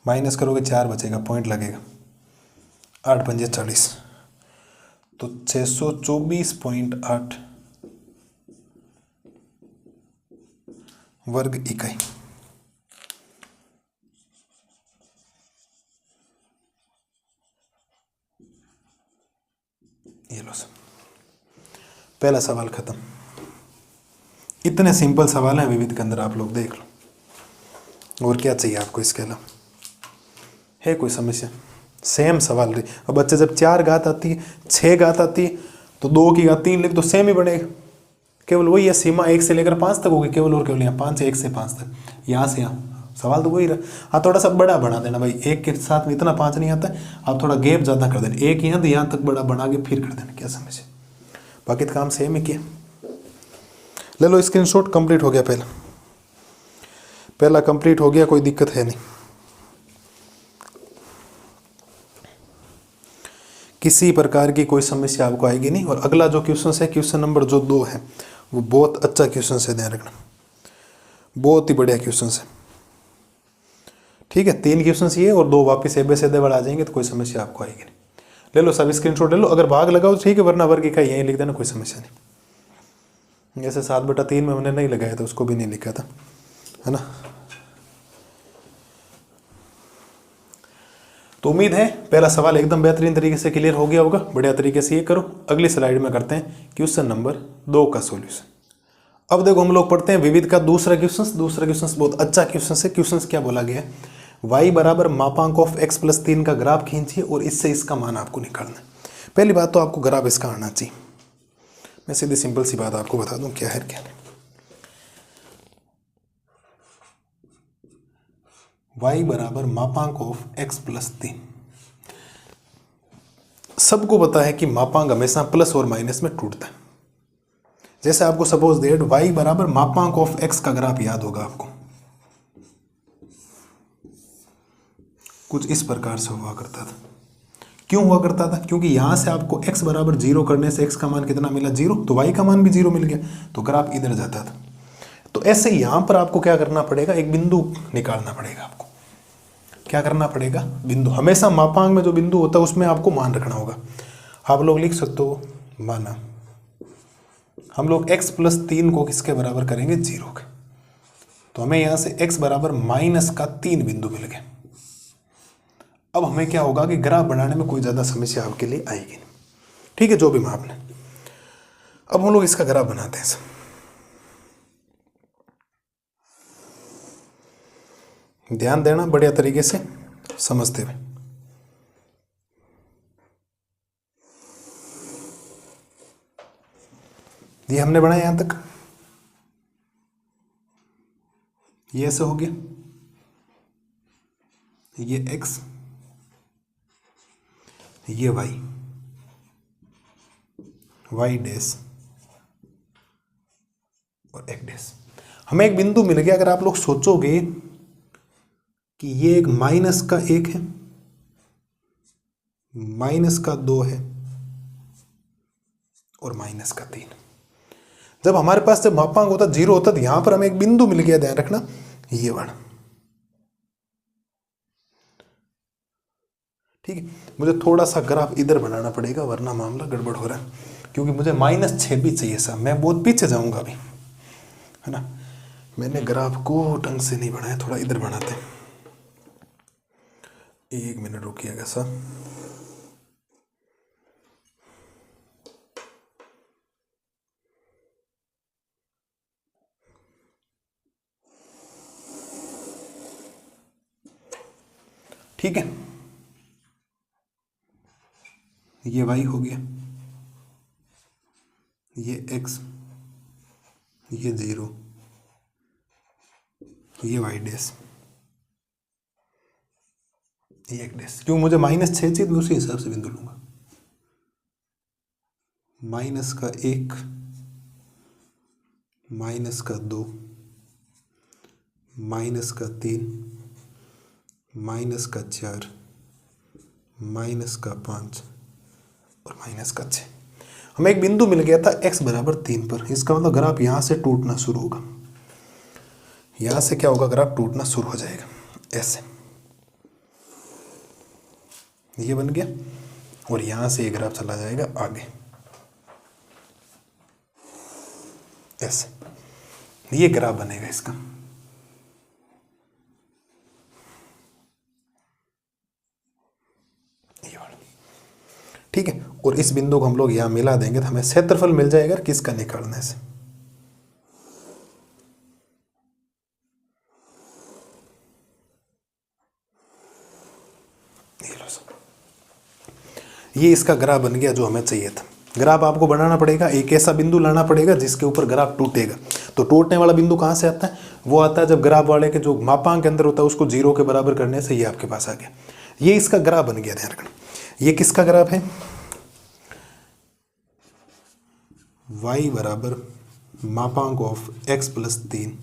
Speaker 1: माइनस करोगे 4 बचेगा, पॉइंट लगेगा, 8 पंजे 40, तो 624.8 वर्ग इकाई। ये लो सब, पहला सवाल खत्म। इतने सिंपल सवाल हैं विविध के अंदर, आप लोग देख लो, और क्या चाहिए आपको इसके अलावा, है कोई समस्या? सेम सवाल रही। अब बच्चे जब 4 घात आती है, 6 घात आती है, तो 2 की घात 3 लिख तो सेम ही बनेगा, केवल वही है, सीमा 1 से लेकर 5 तक होगी केवल, और केवल यहाँ 5 से 1 से 5 तक, यहाँ से यहाँ सवाल तो वही रहा। हाँ थोड़ा सा बड़ा बना देना भाई, 1 के साथ में इतना 5 नहीं आता है, आप थोड़ा गैप ज़्यादा कर देना, 1 यहाँ तो यहाँ तक बड़ा बना के फिर कर देना, क्या समझे? बाकी तो काम सेम ही किया। ले लो स्क्रीनशॉट, कंप्लीट हो गया, पहला कंप्लीट हो गया, कोई दिक्कत है नहीं। किसी प्रकार की कोई समस्या आपको आएगी नहीं। और अगला जो क्वेश्चन है, क्वेश्चन नंबर जो 2 है, वो बहुत अच्छा क्वेश्चन है, ध्यान रखना, बहुत ही बढ़िया क्वेश्चन है। ठीक है, 3 क्वेश्चन ये और 2 वापिस एबे आ जाएंगे, तो कोई समस्या आपको आएगी नहीं। ले लो सब स्क्रीनशॉट ले लो, अगर भाग लगाओ तो ठीक है, वरना वर्ग इकाई यहीं लिख देना, कोई समस्या नहीं। जैसे 7/3 में हमने नहीं लगाया था, उसको भी नहीं लिखा था, है ना। तो उम्मीद है पहला सवाल एकदम बेहतरीन तरीके से क्लियर हो गया होगा, बढ़िया तरीके से ये करो। अगली स्लाइड में करते हैं क्वेश्चन नंबर 2 का सॉल्यूशन। अब देखो हम लोग पढ़ते हैं विविध का दूसरा क्वेश्चन। दूसरा क्वेश्चन बहुत अच्छा क्वेश्चन है। क्वेश्चन क्या बोला गया है, y बराबर मापांक ऑफ x + 3 का ग्राफ खींचिए और इससे इसका मान आपको निकालना है। पहली बात तो आपको ग्राफ इसका आना चाहिए। मैं सीधी सिंपल सी बात आपको बता दूं क्या है क्या नहीं। y बराबर मापांक ऑफ x + 3। सबको पता है कि मापांक हमेशा प्लस और माइनस में टूटता है। जैसे आपको सपोज दैट y बराबर मापांक ऑफ x का ग्राफ याद होगा आपको, कुछ इस प्रकार से हुआ करता था। क्यों हुआ करता था? क्योंकि यहां से आपको x बराबर 0 करने से x का मान कितना मिला, 0, तो y का मान भी 0 मिल गया, तो ग्राफ इधर जाता था। तो ऐसे यहां पर आपको क्या करना पड़ेगा, एक बिंदु निकालना पड़ेगा। आपको क्या करना पड़ेगा, बिंदु। हमेशा मापांक में जो बिंदु होता है उसमें आपको मान रखना होगा। आप लोग लिख सकते हो, माना हम लोग x + 3 को किसके बराबर करेंगे, 0 के, तो हमें यहां से x बराबर -3 बिंदु मिल गए। अब हमें क्या होगा कि ग्राफ बनाने में कोई ज़्यादा समस्या आपके लिए आएगी नहीं। ठीक है, जो भी माप लें। अब हम लोग इसका ग्राफ बनाते हैं। ध्यान देना बढ़िया तरीके से समझते हुए। ये हमने बनाया यहां तक, ये ऐसे हो गया, ये x, ये y, y डैश और x डैश। हमें एक बिंदु मिल गया। अगर आप लोग सोचोगे कि ये एक -1 है, -2 है और -3। जब हमारे पास जब मापांक होता 0 होता तो यहां पर हमें एक बिंदु मिल गया, ध्यान रखना, ये वाला। ठीक है, मुझे थोड़ा सा ग्राफ इधर बनाना पड़ेगा वरना मामला गड़बड़ हो रहा है, क्योंकि मुझे -6 भी चाहिए साहब, मैं बहुत पीछे जाऊंगा अभी, है ना। मैंने ग्राफ को ढंग से नहीं बनाया, थोड़ा इधर बनाते हैं। 1 मिनट रुकिएगा साहब। ठीक है, ये y हो गया, ये x, ये 0, ये y डैश, ये एक डैश। क्यों मुझे -6 चाहिए तो उसी हिसाब से बिंदु लूंगा। -1, -2, -3, -4, -5 और -6। हमें एक बिंदु मिल गया था x बराबर 3 पर। इसका मतलब ग्राफ यहाँ से टूटना शुरू होगा, यहाँ से क्या होगा, ग्राफ टूटना शुरू हो जाएगा ऐसे, ये बन गया, और यहाँ से ये ग्राफ चला जाएगा आगे ऐसे, ये ग्राफ बनेगा इसका। ठीक है, और इस बिंदु को हम लोग यहाँ मिला देंगे तो हमें क्षेत्रफल मिल जाएगा किसका, निकालने से। ये इसका ग्राफ बन गया जो हमें चाहिए था। ग्राफ आपको बनाना पड़ेगा, एक ऐसा बिंदु लाना पड़ेगा जिसके ऊपर ग्राफ टूटेगा। तो टूटने वाला बिंदु कहाँ से आता है, वो आता है जब ग्राफ वाले के जो मापांक के अंदर होता है उसको 0 के बराबर करने से ये आपके पास आ गया। ये इसका ग्राफ बन गया, ध्यान रखना। ये किसका ग्राफ है, y बराबर मापांक ऑफ x + 3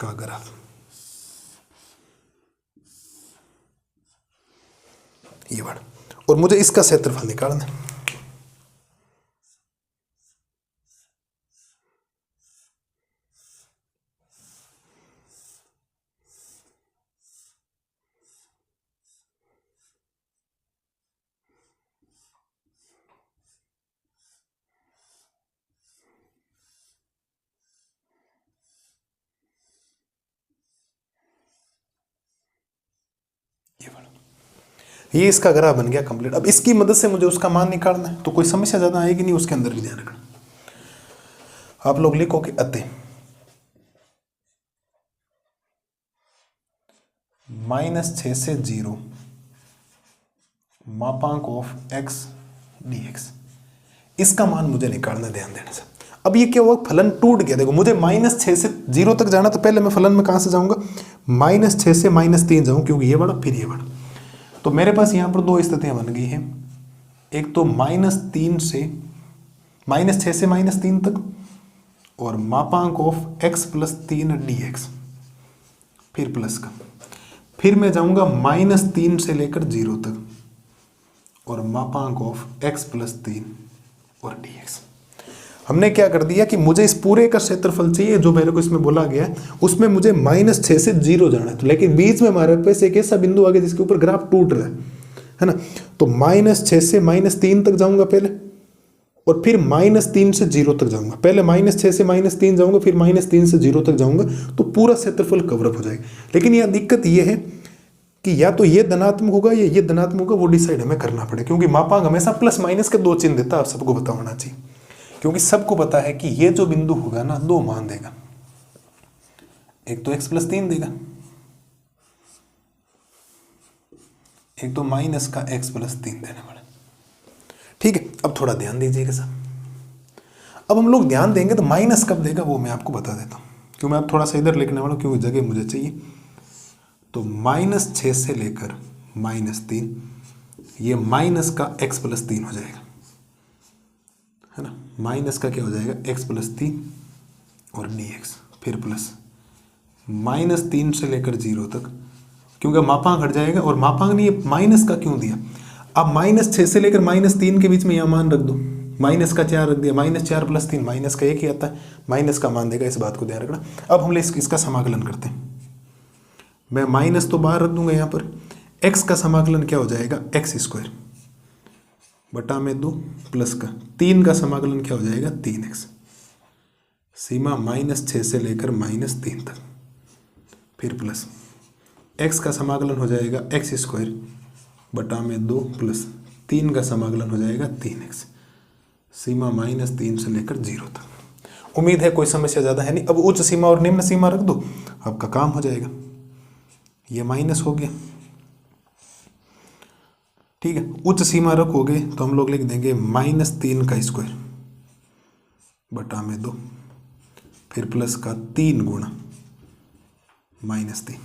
Speaker 1: का ग्राफ, ये बड़ा, और मुझे इसका क्षेत्रफल निकालना है। ये इसका ग्राफ बन गया कंप्लीट। अब इसकी मदद से मुझे उसका मान निकालना है, तो कोई समस्या ज़्यादा आएगी नहीं। उसके अंदर भी ध्यान रखना, आप लोग लिखो कि अतः -6 से 0 मापांक ऑफ x dx, इसका मान मुझे निकालना, ध्यान देने से। अब ये क्या हुआ, फलन टूट गया। देखो मुझे -6 से 0 तक जाना, तो पहले मैं फलन में कहाँ से जाऊंगा, -6 से -3 जाऊँ, क्योंकि ये बड़ा फिर ये बड़ा। तो मेरे पास यहाँ पर दो स्थितियाँ बन गई हैं, एक तो -6 से -3 तक, और मापांक ऑफ x + 3 dx, फिर प्लस का, फिर मैं जाऊंगा -3 से लेकर 0 तक, और मापांक ऑफ x + 3 और dx। हमने क्या कर दिया कि मुझे इस पूरे का क्षेत्रफल चाहिए जो मेरे को इसमें बोला गया है, उसमें मुझे -6 से 0 जाना है। तो लेकिन बीच में हमारे पास एक ऐसा बिंदु आ गया जिसके ऊपर ग्राफ टूट रहा है ना। तो -6 से -3 तक जाऊंगा पहले, और फिर -3 से 0 तक जाऊंगा। पहले -6 से -3 जाऊंगा, फिर -3 से 0 तक जाऊंगा, तो पूरा क्षेत्रफल कवरअप हो जाएगा। लेकिन यह दिक्कत यह है कि या तो ये धनात्मक होगा या ये धनात्मक होगा, वो डिसाइड हमें करना पड़ेगा, क्योंकि मापांक हमेशा +- के दो चिन्ह देता है। आप सबको पता होना चाहिए, क्योंकि सबको पता है कि ये जो बिंदु होगा ना, दो मान देगा, एक तो x + 3 देगा, एक तो माइनस का x + 3 देने वाला। ठीक है, अब थोड़ा ध्यान दीजिएगा साहब। अब हम लोग ध्यान देंगे तो माइनस कब देगा वो मैं आपको बता देता हूँ, क्यों मैं अब थोड़ा सा इधर लिखने वाला हूँ, क्योंकि जगह मुझे चाहिए। तो -6 से लेकर -3, ये माइनस का x + 3 हो जाएगा, है ना। माइनस का क्या हो जाएगा, x + 3 और dx, फिर प्लस -3 से लेकर 0 तक, क्योंकि मापांक हट जाएगा, और मापांक ने ये माइनस का क्यों दिया। अब -6 से लेकर -3 के बीच में यह मान रख दो, माइनस का 4 रख दिया, -4 + 3 माइनस का 1 ही आता है, माइनस का मान देगा, इस बात को ध्यान रखना। अब हम इसका समाकलन करते हैं। मैं माइनस तो बाहर रख दूंगा यहाँ पर, x का समाकलन क्या हो जाएगा, x² बटा में 2 प्लस का 3 का समाकलन क्या हो जाएगा, 3x, सीमा -6 से लेकर -3 तक, फिर प्लस x का समाकलन हो जाएगा x² बटा में 2 प्लस 3 का समाकलन हो जाएगा 3x, सीमा -3 से लेकर 0 तक। उम्मीद है कोई समस्या ज़्यादा है नहीं। अब उच्च सीमा और निम्न सीमा रख दो, आपका काम हो जाएगा। ये माइनस हो गया, ठीक है। उच्च सीमा रखोगे तो हम लोग लिख देंगे -3 का स्क्वायर बटा में 2, फिर प्लस का 3 गुणा -3।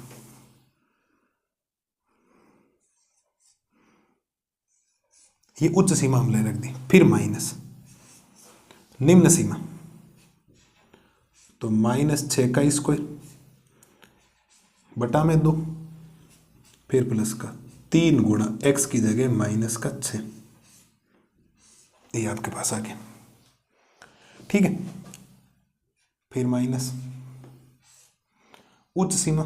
Speaker 1: ये उच्च सीमा हमने रख दी, फिर माइनस निम्न सीमा, तो -6 का स्क्वायर बटा में 2, फिर प्लस का 3 गुणा x की जगह -6, ये आपके पास आ गया। ठीक है, फिर माइनस उच्च सीमा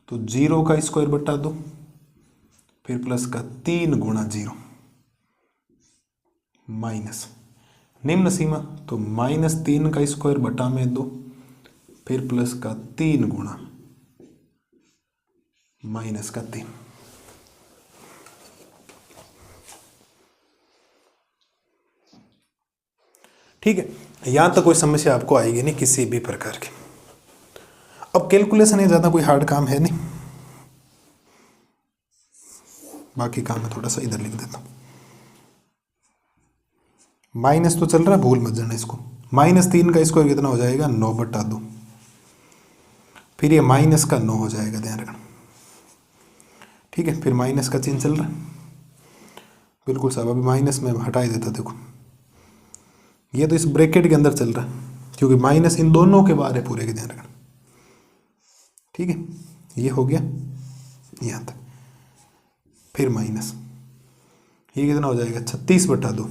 Speaker 1: तो 0 का स्क्वायर बटा 2, फिर प्लस का 3 गुणा 0 माइनस निम्न सीमा तो -3 का स्क्वायर बटा में 2, फिर प्लस का 3 गुणा -3। ठीक है, यहां तक कोई समस्या आपको आएगी नहीं किसी भी प्रकार की। अब कैलकुलेशन है, ज़्यादा कोई हार्ड काम है नहीं, बाकी काम है थोड़ा सा इधर लिख देता हूं। माइनस तो चल रहा है, भूल मत जाना इसको। -3 का स्क्वायर कितना हो जाएगा 9/2, फिर ये माइनस का 9 हो जाएगा, ध्यान रखना। ठीक है, फिर माइनस का चिन्ह चल रहा है, बिल्कुल साहब, अभी माइनस में हटा ही देता। देखो ये तो इस ब्रैकेट के अंदर चल रहा है, क्योंकि माइनस इन दोनों के बाहर है पूरे के, ध्यान रखना। ठीक है, ये हो गया यहाँ तक, फिर माइनस ये कितना हो जाएगा 36/2,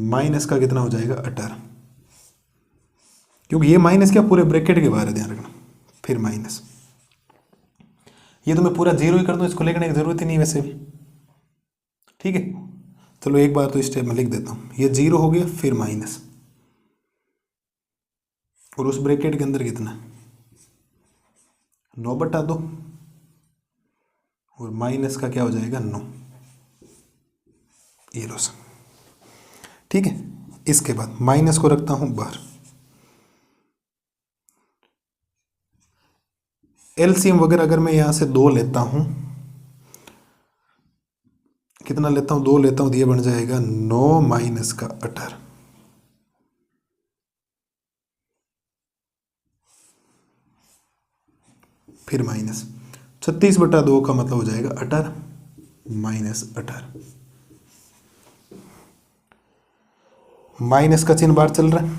Speaker 1: माइनस का कितना हो जाएगा 18, क्योंकि ये माइनस क्या पूरे ब्रैकेट के बाहर है, ध्यान रखना। फिर माइनस ये तो मैं पूरा 0 ही कर दूं, इसको लिखने की जरूरत ही नहीं वैसे भी। ठीक है, चलो एक बार तो इस स्टेप में लिख देता हूं, ये 0 हो गया, फिर माइनस, और उस ब्रैकेट के अंदर कितना 9/2, और माइनस का क्या हो जाएगा 9, ये लो। ठीक है, इसके बाद माइनस को रखता हूं बाहर, एलसीएम वगैरह अगर मैं यहां से 2 लेता हूं, कितना लेता हूं 2 लेता हूं, तो ये बन जाएगा 9 माइनस का 18, फिर माइनस 36/2 का मतलब हो जाएगा 18 माइनस 18, माइनस का चिन्ह बाहर चल रहा है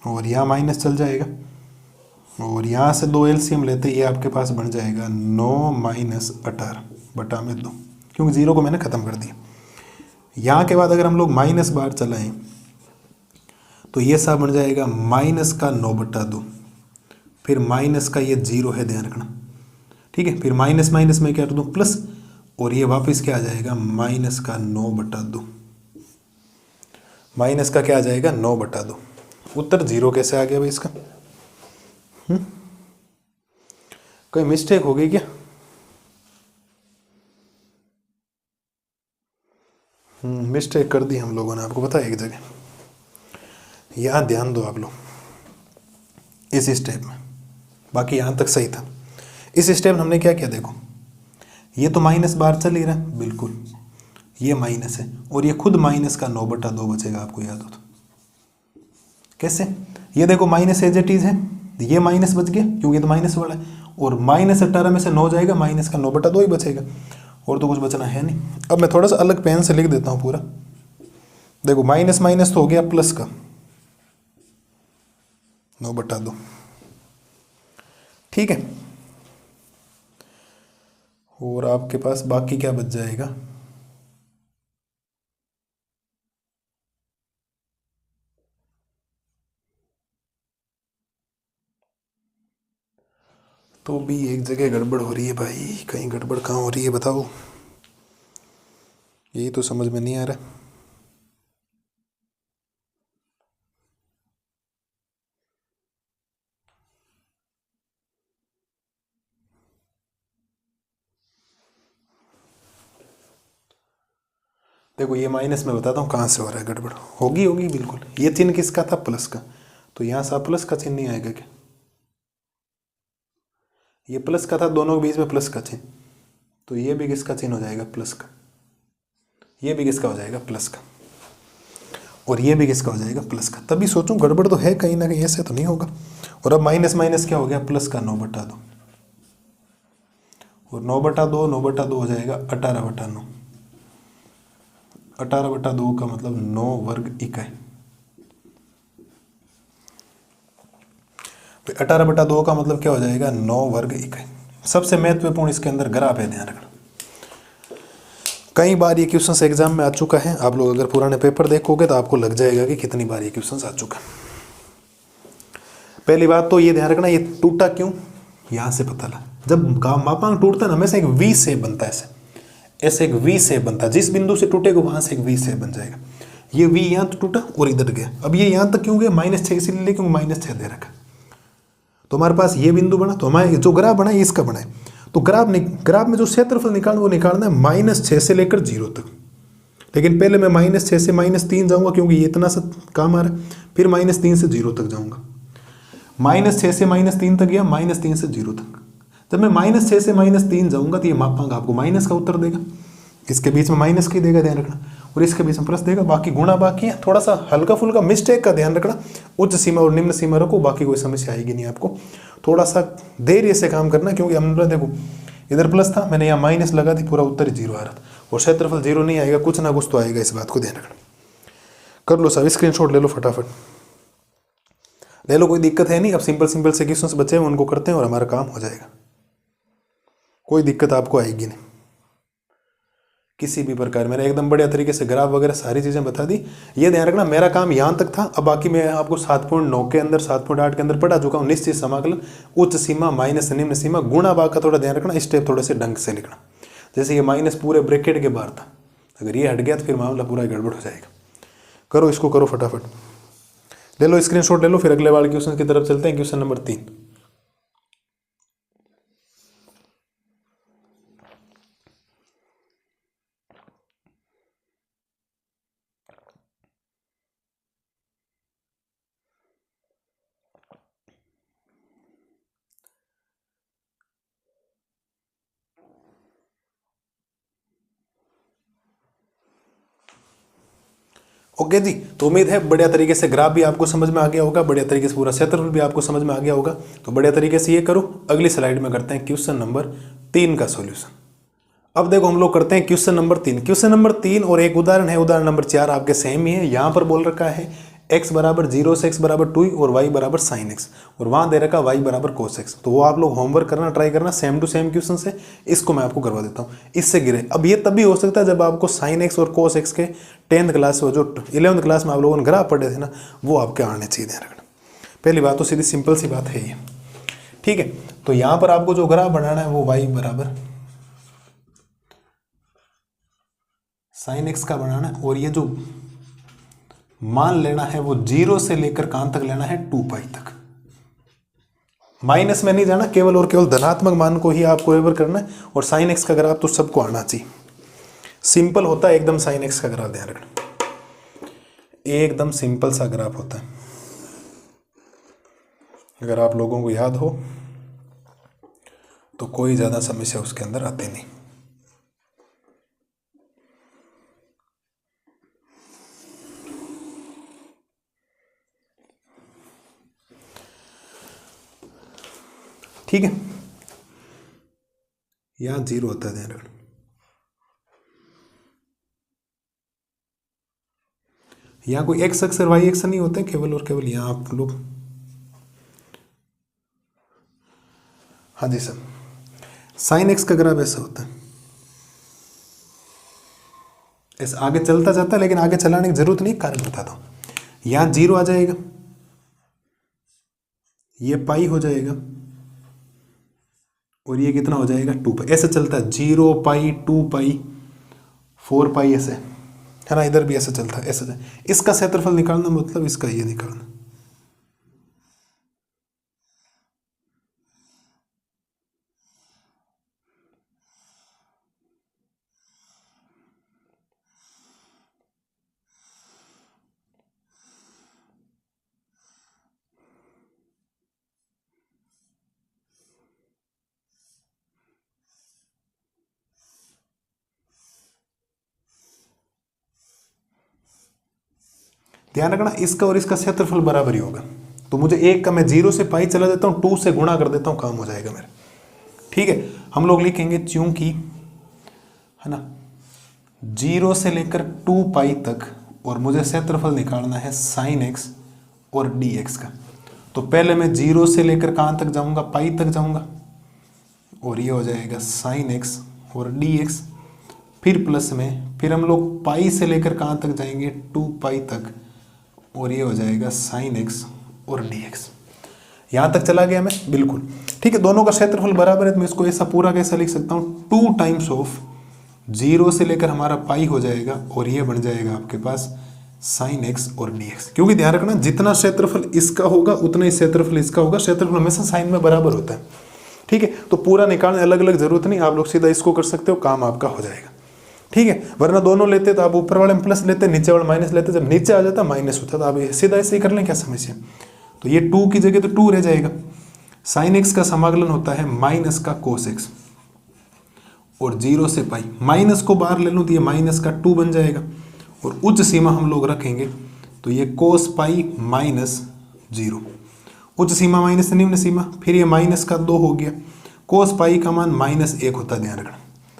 Speaker 1: और यहाँ माइनस चल जाएगा, और यहाँ से 2 एलसीएम लेते ये आपके पास बन जाएगा 9 माइनस 18 बटा में 2, क्योंकि 0 को मैंने ख़त्म कर दिया। यहाँ के बाद अगर हम लोग माइनस बाहर चलाएं तो ये सब बन जाएगा माइनस का 9/2, फिर माइनस का ये 0 है, ध्यान रखना। ठीक है, फिर माइनस माइनस में क्या कर दूँ प्लस, और ये वापस क्या आ जाएगा माइनस का 9/2, माइनस का क्या आ जाएगा 9/2। उत्तर 0 कैसे आ गया भाई इसका? कोई मिस्टेक हो गई क्या? मिस्टेक कर दी हम लोगों ने, आपको पता है एक जगह। यहाँ ध्यान दो आप लोग इस स्टेप में, बाकी यहाँ तक सही था। इस स्टेप में हमने क्या किया, देखो ये तो माइनस बाहर चल ही रहा है, बिल्कुल ये माइनस है, और ये खुद माइनस का 9/2 बचेगा, आपको याद हो तो। कैसे? ये देखो माइनस एज इट इज है, ये माइनस बच गया क्योंकि ये तो माइनस वाला है, और -18 में से 9 जाएगा, माइनस का 9/2 ही बचेगा, और तो कुछ बचना है नहीं। अब मैं थोड़ा सा अलग पेन से लिख देता हूँ पूरा। देखो माइनस माइनस तो हो गया प्लस का 9/2, ठीक है, और आपके पास बाकी क्या बच जाएगा, तो भी एक जगह गड़बड़ हो रही है भाई, कहीं गड़बड़ कहाँ हो रही है बताओ, यही तो समझ में नहीं आ रहा। देखो ये माइनस में बताता हूँ कहाँ से हो रहा है गड़बड़, होगी होगी बिल्कुल। ये चिन्ह किसका था, प्लस का, तो यहाँ से प्लस का चिन्ह नहीं आएगा क्या? ये प्लस का था, दोनों के बीच में प्लस का चिन्ह, तो ये भी किसका चिन्ह हो जाएगा, प्लस का। ये भी किसका हो जाएगा, प्लस का, और ये भी किसका हो जाएगा, प्लस का। तभी सोचूं गड़बड़ तो है कहीं ना कहीं, ऐसे तो नहीं होगा। और अब माइनस माइनस क्या हो गया, प्लस का 9/2, और 9/2 9/2 हो जाएगा 18/9, 18/2 का मतलब 9 वर्ग इकाई। 18/2 का मतलब क्या हो जाएगा, 9 वर्ग इकाई। सबसे महत्वपूर्ण इसके अंदर ग्राफ है, ध्यान रखना। कई बार ये क्वेश्चन एग्जाम में आ चुका है, आप लोग अगर पुराने पेपर देखोगे तो आपको लग जाएगा कि कितनी बार ये क्वेश्चन आ चुका है। पहली बात तो ये ध्यान रखना, ये टूटा क्यों, यहां से पता लगा। जब मापांक टूटता है ना, हमेशा एक वी शेप बनता है, ऐसे एक वी शेप बनता है। जिस बिंदु से टूटेगा वहां से एक वी शेप बन जाएगा। ये वी यहां तो टूटा और इधर गया। अब ये यहां तक क्यों गया, -6 इसीलिए क्योंकि -6 दे रखा। तो हमारे पास ये बिंदु बना, तो हमारे जो ग्राफ बना ये इसका बना है। तो ग्राफ में जो क्षेत्रफल निकालना वो निकालना है -6 से लेकर 0 तक। लेकिन पहले मैं -6 से -3 जाऊंगा क्योंकि ये इतना सा काम आ रहा है। फिर -3 से 0 तक जाऊंगा। -6 से -3 तक गया, -3 से 0 तक। जब मैं -6 से -3 जाऊंगा तो ये मापांक आपको माइनस का उत्तर देगा। इसके बीच में माइनस की देगा, ध्यान रखना, और इसके बीच में प्लस देगा। बाकी गुणा बाकी है, थोड़ा सा हल्का फुल्का मिस्टेक का ध्यान रखना। उच्च सीमा और निम्न सीमा रखो, बाकी कोई समस्या आएगी नहीं आपको। थोड़ा सा धैर्य से काम करना, क्योंकि हमने देखो इधर प्लस था, मैंने यहाँ माइनस लगा दी, पूरा उत्तर 0 आ रहा था। और क्षेत्रफल 0 नहीं आएगा, कुछ ना कुछ तो आएगा, इस बात को ध्यान रखना। कर लो सब, स्क्रीनशॉट ले लो फटाफट, ले लो, कोई दिक्कत है नहीं। अब सिंपल से क्वेश्चन बचे हैं उनको करते हैं और हमारा काम हो जाएगा। कोई दिक्कत आपको आएगी नहीं किसी भी प्रकार। मैंने एकदम बढ़िया तरीके से ग्राफ वगैरह सारी चीज़ें बता दी। ये ध्यान रखना, मेरा काम यहाँ तक था। अब बाकी मैं आपको 7.9 के अंदर 7.8 के अंदर पढ़ा चुका हूँ। निश्चित समाकलन, उच्च सीमा माइनस निम्न सीमा, गुणा भाग का थोड़ा ध्यान रखना, स्टेप थोड़े से ढंग से लिखना। जैसे ये माइनस पूरे ब्रैकेट के बाहर था, अगर ये हट गया तो फिर मामला पूरा गड़बड़ हो जाएगा। करो इसको, करो फटाफट, ले लो स्क्रीनशॉट ले लो। फिर अगले वाले क्वेश्चन की तरफ चलते हैं। Question number 3। ओके जी, तो उम्मीद है बढ़िया तरीके से ग्राफ भी आपको समझ में आ गया होगा, बढ़िया तरीके से पूरा क्षेत्रफल भी आपको समझ में आ गया होगा। तो बढ़िया तरीके से ये करो। अगली स्लाइड में करते हैं क्वेश्चन नंबर 3 का सॉल्यूशन। अब देखो हम लोग करते हैं क्वेश्चन नंबर 3। क्वेश्चन नंबर 3 और एक उदाहरण है, उदाहरण नंबर 4 आपके सेम ही है। यहाँ पर बोल रखा है x बराबर 0 से x बराबर 2 और y बराबर sin x, और वहां दे रखा y बराबर cos x। तो वो आप लोग होमवर्क करना ट्राई करना, सेम टू सेम क्वेश्चन से। इसको मैं आपको करवा देता हूँ, इससे गिरे। अब ये तभी हो सकता है जब आपको sin x और cos x के 10th क्लास में, जो 11th क्लास में आप लोगों ने ग्राफ पढ़े थे ना, वो आपके आने चाहिए, ध्यान रखना। पहली बात तो सीधी सिंपल सी बात है ये, ठीक है। तो यहाँ पर आपको जो ग्राफ बनाना है वो y बराबर sin x का बनाना है, और ये जो मान लेना है वो 0 से लेकर कहां तक लेना है, 2 पाई तक। माइनस में नहीं जाना, केवल और केवल धनात्मक मान को ही आपको रेफर करना है। और साइन एक्स का ग्राफ तो सबको आना चाहिए, सिंपल होता है एकदम। साइन एक्स का ग्राफ ध्यान रखना, एकदम सिंपल सा ग्राफ होता है। अगर आप लोगों को याद हो तो कोई ज्यादा समस्या उसके अंदर आती नहीं। ठीक है, यहां 0 होता है, ध्यान रखना। यहां कोई एक्स अक्स और वाई अक्स नहीं होते, केवल और केवल यहां आप लोग। हाँ जी सर, साइन एक्स का ग्राफ ऐसा होता है, ऐसा आगे चलता जाता है, लेकिन आगे चलाने की जरूरत नहीं, कारण बताता हूं। यहां 0 आ जाएगा, ये पाई हो जाएगा, और ये कितना हो जाएगा, 2 पाई। ऐसे चलता है, 0 पाई, 2 पाई, 4 पाई, ऐसे है ना। इधर भी ऐसे चलता है, ऐसे। इसका क्षेत्रफल निकालना मतलब इसका ये निकालना। ध्यान रखना, इसका और इसका क्षेत्रफल बराबर ही होगा। तो मुझे एक का मैं 0 से पाई चला देता हूं, 2 से गुणा कर देता हूं, काम हो जाएगा मेरा। ठीक है, हम लोग लिखेंगे चूंकि, है ना, 0 से लेकर 2 पाई तक, और मुझे क्षेत्रफल निकालना है साइन एक्स और डी एक्स का। तो पहले मैं 0 से लेकर कहां तक जाऊंगा, पाई तक जाऊंगा, और ये हो जाएगा साइन एक्स और डी एक्स, फिर प्लस में, फिर हम लोग पाई से लेकर कहाँ तक जाएंगे 2 पाई तक, और ये हो जाएगा साइन एक्स और डी एक्स। यहाँ तक चला गया मैं, बिल्कुल ठीक है। दोनों का क्षेत्रफल बराबर है तो मैं इसको ऐसा पूरा कैसा लिख सकता हूँ, 2 टाइम्स ऑफ 0 से लेकर हमारा पाई हो जाएगा और ये बन जाएगा आपके पास साइन एक्स और डी एक्स। क्योंकि ध्यान रखना जितना क्षेत्रफल इसका होगा उतना ही क्षेत्रफल इसका होगा, क्षेत्रफल हमेशा साइन में बराबर होता है, ठीक है। तो पूरा निकालने अलग अलग जरूरत नहीं, आप लोग सीधा इसको कर सकते हो, काम आपका हो जाएगा, ठीक है। वरना दोनों लेते तो आप ऊपर वाले में प्लस लेते, नीचे वाले माइनस लेते, जब नीचे आ जाता माइनस होता, तो आप सीधा ऐसे ही कर लें, क्या समस्या। तो ये 2 की जगह तो 2 रह जाएगा। साइन एक्स का समाकलन होता है माइनस का कोस एक्स और 0 से पाई, माइनस को बाहर ले लूँ तो ये माइनस का 2 बन जाएगा और उच्च सीमा हम लोग रखेंगे तो ये कोस पाई माइनस 0, उच्च सीमा माइनस से निम्न सीमा, फिर ये माइनस का 2 हो गया। कोस पाई का मान -1 होता है, ध्यान रखना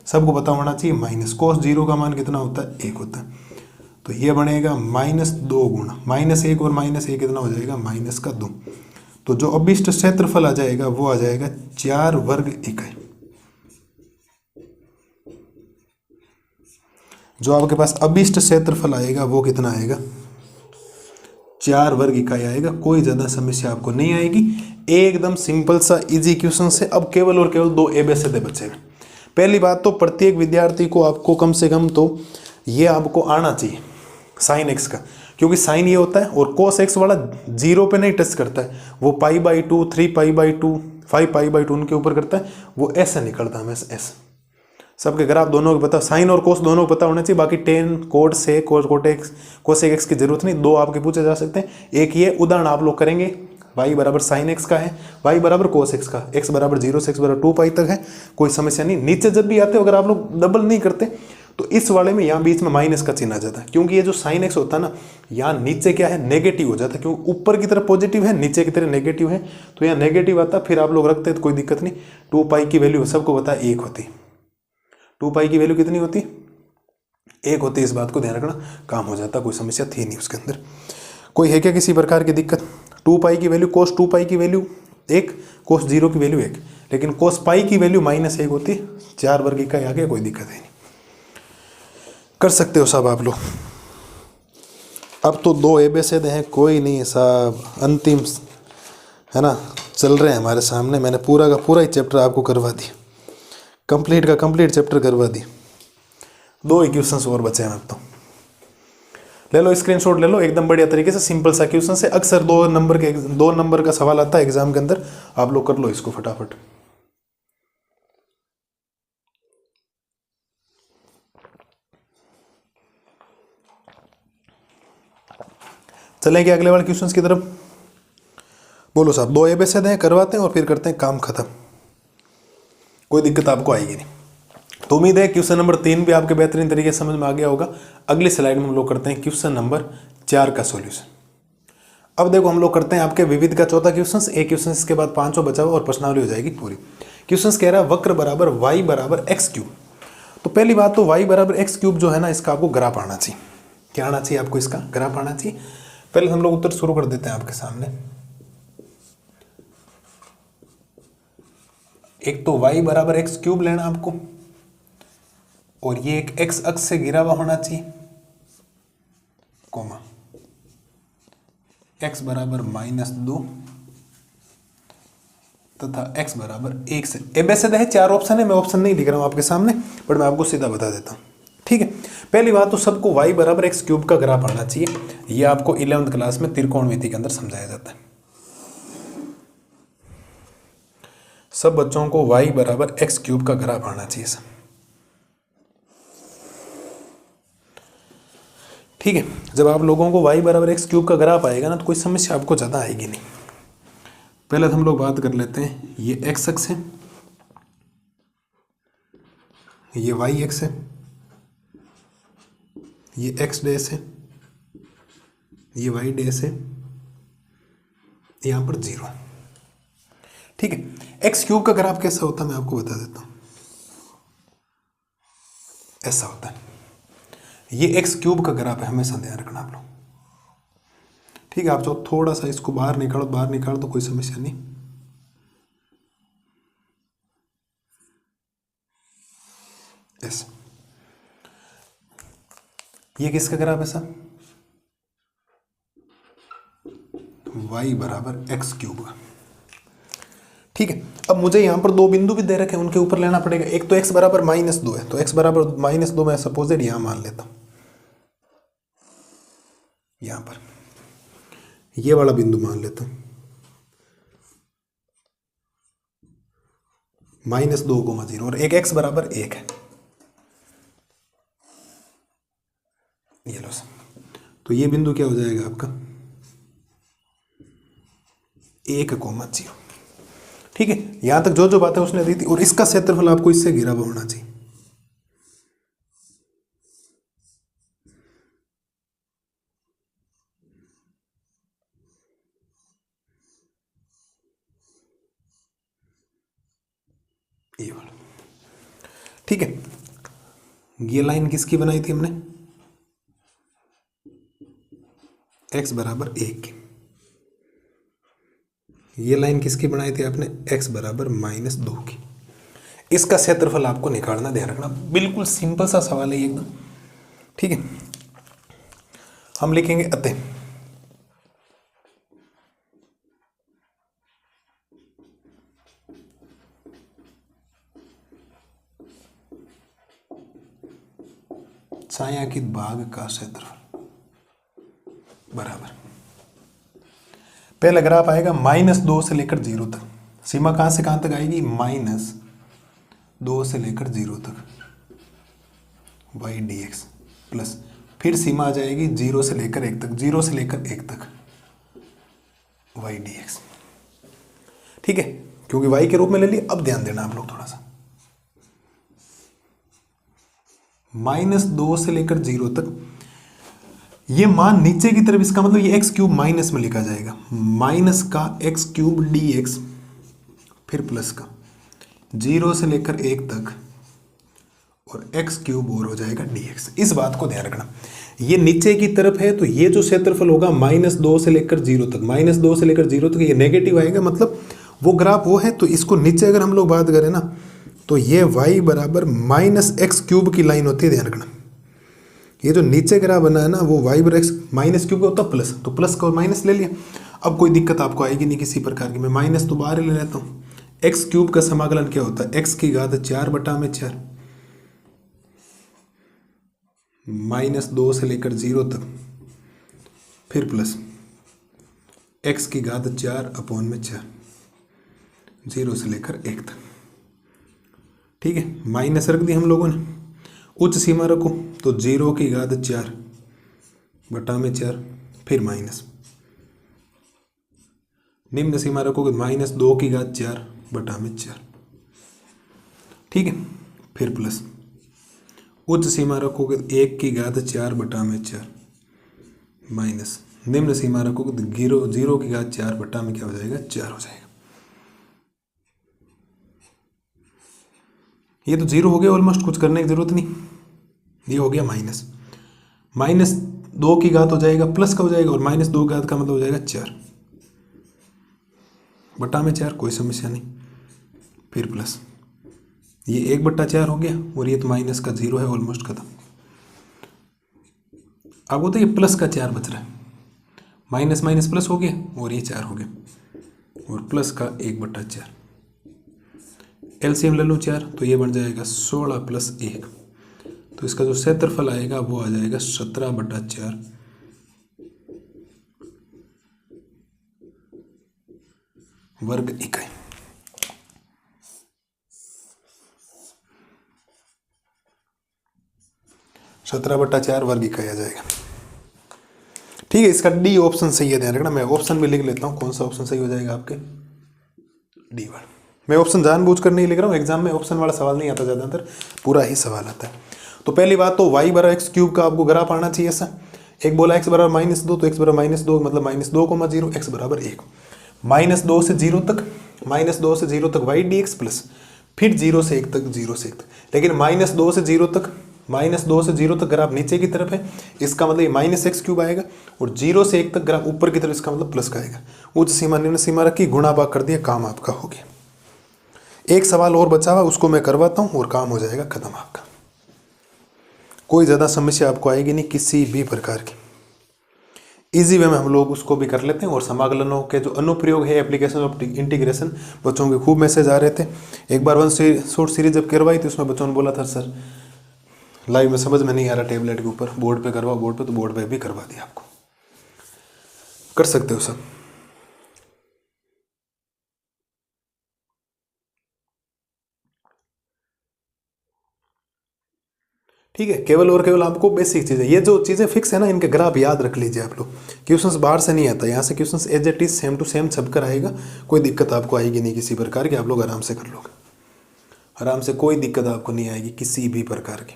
Speaker 1: सबको पता होना चाहिए। माइनस कोस 0 का मान कितना होता है, 1 होता है। तो ये बनेगा -2 गुणा -1 और -1 कितना हो जाएगा, माइनस का 2। तो जो अभिष्ट क्षेत्रफल आ जाएगा वो आ जाएगा 4 वर्ग इकाई। जो आपके पास अभिष्ट क्षेत्रफल आएगा वो कितना आएगा, 4 वर्ग इकाई आएगा। कोई ज़्यादा समस्या आपको नहीं आएगी, एकदम सिंपल सा इजी क्वेश्चन से। अब केवल और केवल 2 एबीसीडी बचेगा। पहली बात तो प्रत्येक विद्यार्थी को आपको कम से कम तो ये आपको आना चाहिए साइन एक्स का, क्योंकि साइन ये होता है और कोस एक्स वाला 0 पे नहीं टच करता है, वो π/2, 3π/2, 5π/2 उनके ऊपर करता है, वो ऐसे निकलता है हमेशा ऐसे। सबके ग्राफ दोनों को पता, साइन और कोस दोनों को पता होना चाहिए। बाकी टेन कोड से कोसेक एक्स की जरूरत नहीं, 2 आपके पूछे जा सकते हैं। एक ये उदाहरण आप लोग करेंगे, y बराबर साइन एक्स का है, y बराबर कोस एक्स का, x बराबर 0 से x बराबर 2 पाई तक है, कोई समस्या नहीं। नीचे जब भी आते हो अगर आप लोग डबल नहीं करते तो इस वाले में यहाँ बीच में माइनस का चिन्ह आ जाता है, क्योंकि ये जो साइन एक्स होता है ना, यहाँ नीचे क्या है, नेगेटिव हो जाता है, क्योंकि ऊपर की तरफ पॉजिटिव है, नीचे की तरफ नेगेटिव है, तो यहाँ नेगेटिव आता है। फिर आप लोग रखते हैं तो कोई दिक्कत नहीं। 2 पाई की वैल्यू सबको पता है 1 होती, 2 पाई की वैल्यू कितनी होती, 1 होती। इस बात को ध्यान रखना, काम हो जाता, कोई समस्या थी नहीं उसके अंदर। कोई है क्या किसी प्रकार की दिक्कत। 2 पाई की वैल्यू, कोस 2 पाई की वैल्यू 1, कोस 0 की वैल्यू 1, लेकिन कोस पाई की वैल्यू -1 होती। 4 वर्ग इकाई आगे, कोई दिक्कत है नहीं, कर सकते हो साहब आप लोग। अब तो 2 एबीसीडी हैं, कोई नहीं साहब, अंतिम है ना, चल रहे हैं हमारे सामने। मैंने पूरा का पूरा ही चैप्टर आपको करवा दिया, कंप्लीट का कंप्लीट चैप्टर करवा दिया। 2 क्वेश्चन और बचे हैं अब तो। ले लो स्क्रीनशॉट ले लो, एकदम बढ़िया तरीके से सिंपल सा क्वेश्चन से। अक्सर 2 नंबर का सवाल आता है एग्जाम के अंदर, आप लोग कर लो इसको फटाफट। चलेंगे अगले वाले क्वेश्चंस की तरफ। बोलो साहब, 2 एबीसीडी हैं, करवाते हैं और फिर करते हैं काम खत्म, कोई दिक्कत आपको आएगी नहीं। तो उम्मीद है क्वेश्चन नंबर 3 भी आपके बेहतरीन तरीके से समझ में आ गया होगा। अगली स्लाइड में हम लोग करते हैं क्वेश्चन नंबर 4 का सॉल्यूशन। अब देखो हम लोग करते हैं आपके विविध का चौथा क्वेश्चन, एक क्वेश्चन इसके बाद 5 बचा हुआ और प्रश्नावली हो जाएगी पूरी। क्वेश्चन कह रहा है वक्र बराबर y बराबर x3। तो पहली बात तो y बराबर x3 जो है ना, इसका आपको ग्राफ आना चाहिए। क्या आना चाहिए आपको, इसका ग्राफ आना चाहिए। पहले हम लोग उत्तर शुरू कर देते हैं आपके सामने। एक तो y बराबर x3 लेना आपको, और ये एक x अक्ष से घिरा हुआ होना चाहिए, कोमा x बराबर -2 तथा x बराबर 1 से। एबीसीडी है, 4 ऑप्शन है, मैं ऑप्शन नहीं लिख रहा हूं आपके सामने, पर मैं आपको सीधा बता देता हूं, ठीक है। पहली बात तो सबको y बराबर x3 का ग्राफ आना चाहिए। यह आपको 11वीं क्लास में त्रिकोणमिति के अंदर समझाया जाता है। सब बच्चों को y बराबर x3 का ग्राफ आना चाहिए सब, ठीक है। जब आप लोगों को y बराबर x3 का ग्राफ आएगा ना, तो कोई समस्या आपको ज़्यादा आएगी नहीं। पहले तो हम लोग बात कर लेते हैं, ये x अक्ष है, ये y अक्ष है, ये x डैश है, ये y डैश है, यहाँ पर 0 है, ठीक है। x3 का ग्राफ कैसा होता है मैं आपको बता देता हूँ, ऐसा होता है। ये x3 का ग्राफ है, हमेशा ध्यान रखना आप लोग, ठीक है। आप जो थोड़ा सा इसको बाहर निकालो तो कोई समस्या नहीं। ऐसे। ये किसका ग्राफ है सर? y बराबर एक्स क्यूब का। ठीक है, अब मुझे यहाँ पर दो बिंदु भी दे रखे हैं, उनके ऊपर लेना पड़ेगा। एक तो x बराबर -2 है, तो x बराबर -2 मैं सपोजेड यहाँ मान लेता हूँ। यहाँ पर ये वाला बिंदु मान लेता हूँ -2, 0 और एक x बराबर 1 है। ये लो सर, तो ये बिंदु क्या हो जाएगा आपका 1,0। ठीक है, यहां तक जो जो बातें उसने दी थी, और इसका क्षेत्रफल आपको इससे घिरा हुआ होना चाहिए। ये वाला। ठीक है, ये लाइन किसकी बनाई थी हमने? x बराबर 1 की। ये लाइन किसकी बनाई थी आपने? x बराबर -2 की। इसका क्षेत्रफल आपको निकालना, ध्यान रखना, बिल्कुल सिंपल सा सवाल है ये एकदम। ठीक है, हम लिखेंगे अतः छायांकित भाग का क्षेत्रफल बराबर, पहला ग्राफ आएगा -2 से लेकर 0 तक। सीमा कहां से कहां तक आएगी? -2 से लेकर 0 तक y dx प्लस, फिर सीमा आ जाएगी 0 से लेकर 1 तक, 0 से लेकर 1 तक y dx। ठीक है, क्योंकि y के रूप में ले लिया। अब ध्यान देना आप लोग थोड़ा सा, -2 से लेकर 0 तक, ये मान नीचे की तरफ, इसका मतलब ये x³ माइनस में लिखा जाएगा, माइनस का x³ dx, फिर प्लस का 0 से लेकर 1 तक, और x³ और हो जाएगा dx। इस बात को ध्यान रखना, ये नीचे की तरफ है, तो ये जो क्षेत्रफल होगा -2 से लेकर 0 तक, -2 से लेकर 0 तक ये नेगेटिव आएगा, मतलब वो ग्राफ वो है। तो इसको नीचे अगर हम लोग बात करें ना, तो ये y बराबर -x³ की लाइन होती है, ध्यान रखना। ये जो नीचे ग्राफ बना है ना, वो y बराबर x -³ का होता है प्लस, तो प्लस का और माइनस ले लिया। अब कोई दिक्कत आपको आएगी नहीं किसी प्रकार की, मैं माइनस तो बाहर ही ले लेता हूँ। x³ का समाकलन क्या होता है? x की घात 4/4, -2 से लेकर 0 तक, फिर प्लस x की घात 4/4, 0 से लेकर 1 तक। ठीक है, माइनस रख दी हम लोगों ने, उच्च सीमा रखो तो 0 की घात 4/4, फिर माइनस, निम्न सीमा रखोगे -2 की घात 4/4। ठीक है, फिर प्लस, उच्च सीमा रखोगे 1 की घात 4/4, माइनस, निम्न सीमा रखोगे तो 0 की घात 4 में क्या हो जाएगा? 4 हो जाएगा। ये तो 0 हो गया ऑलमोस्ट, कुछ करने की जरूरत नहीं। ये हो गया -2 की घात हो जाएगा, प्लस का हो जाएगा, और -2 की घात का मतलब हो जाएगा 4/4, कोई समस्या नहीं। फिर प्लस, ये 1/4 हो गया, और ये तो माइनस का 0 है, ऑलमोस्ट खत्म। अब होता है ये प्लस का 4 बच रहा है, माइनस माइनस प्लस हो गया, और ये 4 हो गया, और प्लस का 1/4। एलसीएम ले लो 4, तो ये बन जाएगा 16 + 1, तो इसका जो क्षेत्रफल आएगा वो आ जाएगा 17/4 वर्ग इकाई। सत्रह बटा 4 वर्ग इकाई आ जाएगा। ठीक है, इसका डी ऑप्शन सही है, ध्यान रखना। मैं ऑप्शन भी लिख लेता हूँ, कौन सा ऑप्शन सही हो जाएगा आपके? डी वाला। मैं ऑप्शन जानबूझकर नहीं लिख रहा हूँ, एग्जाम में ऑप्शन वाला सवाल नहीं आता, ज़्यादातर पूरा ही सवाल आता है। तो पहली बात तो y बराबर x³ का आपको ग्राफ आना चाहिए ऐसा। एक बोला x बराबर -2, तो x बराबर -2 मतलब -2,0, x बराबर 1। -2 से 0 तक, -2 से 0 तक y dx प्लस, फिर 0 से 1 तक, 0 से 1 तक। लेकिन -2 से 0 तक, -2 से 0 तक ग्राफ नीचे की तरफ है, इसका मतलब ये -x³ आएगा, और 0 से 1 तक ग्राफ ऊपर की तरफ, इसका मतलब प्लस का आएगा। उच्च सीमा निम्न सीमा रखी, गुणा भाग कर दिया, काम आपका हो गया। एक सवाल और बचा हुआ, उसको मैं करवाता हूँ और काम हो जाएगा खत्म आपका। कोई ज़्यादा समस्या आपको आएगी नहीं किसी भी प्रकार की। इजी वे में हम लोग उसको भी कर लेते हैं। और समाकलनों के जो अनुप्रयोग है, एप्लीकेशन ऑफ इंटीग्रेशन, बच्चों के खूब मैसेज आ रहे थे। एक बार वन शॉर्ट सीरीज जब करवाई थी उसमें बच्चों ने बोला था सर लाइव में समझ में नहीं आ रहा, टेबलेट के ऊपर बोर्ड पे करवा, बोर्ड पे, तो बोर्ड पे भी करवा दिया। आपको कर सकते हो सब। ठीक है, केवल और केवल आपको बेसिक चीज़ें, ये जो चीज़ें फिक्स है ना, इनके ग्राफ याद रख लीजिए आप लोग। क्वेश्चंस बाहर से नहीं आता, यहाँ से questions as it is same to same छप कर आएगा। कोई दिक्कत आपको आएगी नहीं किसी प्रकार की, आप लोग आराम से कर लोगे, आराम से, कोई दिक्कत आपको नहीं आएगी किसी भी प्रकार की।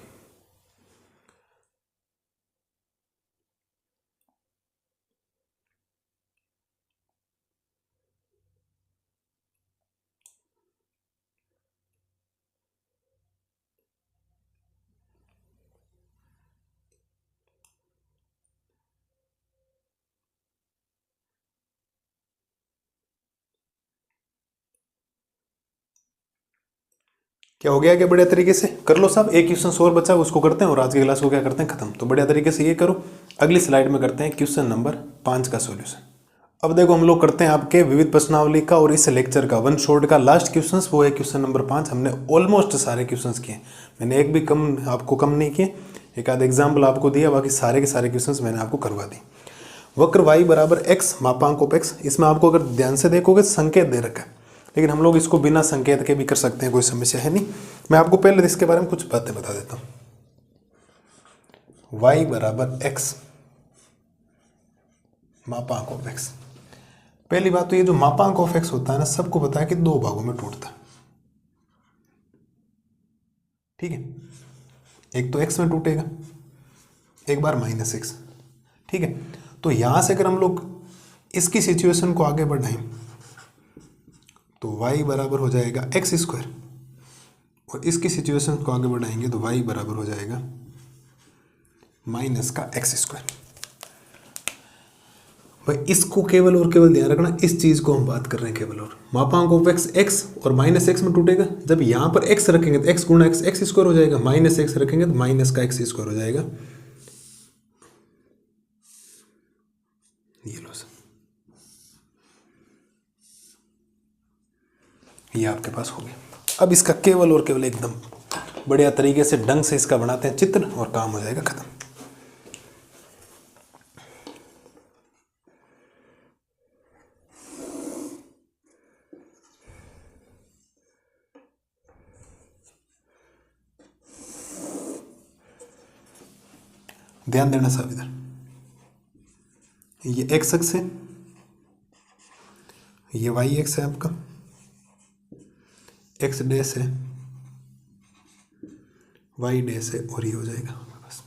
Speaker 1: क्या हो गया, क्या बढ़िया तरीके से कर लो सब। एक क्वेश्चन और बचा उसको करते हैं और आज की क्लास को क्या करते हैं खत्म। तो बढ़िया तरीके से ये करो। अगली स्लाइड में करते हैं क्वेश्चन नंबर 5 का सॉल्यूशन। अब देखो हम लोग करते हैं आपके विविध प्रश्नावली का और इस लेक्चर का वन शॉट का लास्ट क्वेश्चन, वो है क्वेश्चन नंबर 5। हमने ऑलमोस्ट सारे क्वेश्चन किए, मैंने एक भी कम आपको कम नहीं किए, एक आध एग्जाम्पल आपको दिया, बाकी सारे के सारे क्वेश्चन मैंने आपको करवा दी। वक्र y बराबर x मापांक ऑफ x, इसमें आपको अगर ध्यान से देखोगे संकेत दे रखा है, लेकिन हम लोग इसको बिना संकेत के भी कर सकते हैं, कोई समस्या है नहीं। मैं आपको पहले इसके बारे में कुछ बातें बता देता हूँ। y बराबर x मापांक ऑफ x, पहली बात तो ये जो मापांक ऑफ x होता है ना, सबको पता है कि दो भागों में टूटता है। ठीक है, एक तो x में टूटेगा, एक बार -x। ठीक है, तो यहां से अगर हम लोग इसकी सिचुएशन को आगे बढ़ाएं तो y बराबर हो जाएगा x², और इसकी सिचुएशन को आगे बढ़ाएंगे तो y बराबर हो जाएगा -x²। भाई इसको केवल और केवल ध्यान रखना, इस चीज को हम बात कर रहे हैं केवल और। मापांक ऑफ x और -x में टूटेगा, जब यहां पर x रखेंगे तो x गुणा x² हो जाएगा, -x रखेंगे तो -x² हो जाएगा। ये लो सर, ये आपके पास हो गया। अब इसका केवल और केवल एकदम बढ़िया तरीके से ढंग से इसका बनाते हैं चित्र और काम हो जाएगा खत्म। ध्यान देना सब इधर, ये x अक्ष है, ये y अक्ष है आपका, x डैश है, y डैश है, और ये हो जाएगा बस।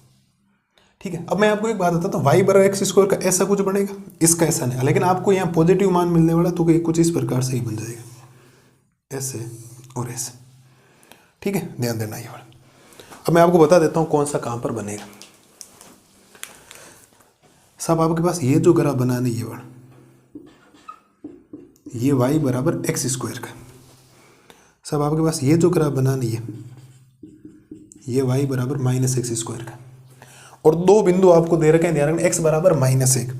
Speaker 1: ठीक है, अब मैं आपको एक बात बताता हूँ, y बराबर x² का ऐसा कुछ बनेगा, इसका ऐसा नहीं, लेकिन आपको यहाँ पॉजिटिव मान मिलने वाला, तो कुछ इस प्रकार से ही बन जाएगा, ऐसे और ऐसे। ठीक है, ध्यान देना ये वाला। अब मैं आपको बता देता हूँ कौन सा कहाँ पर बनेगा। सब आपके पास ये जो ग्राफ बनाना है, ये वाला, ये y बराबर x² का। सब आपके पास ये जो ग्राफ बनाना है, ये y बराबर -x² का। और दो बिंदु आपको दे रखे हैं, ध्यान रखना, x बराबर -1।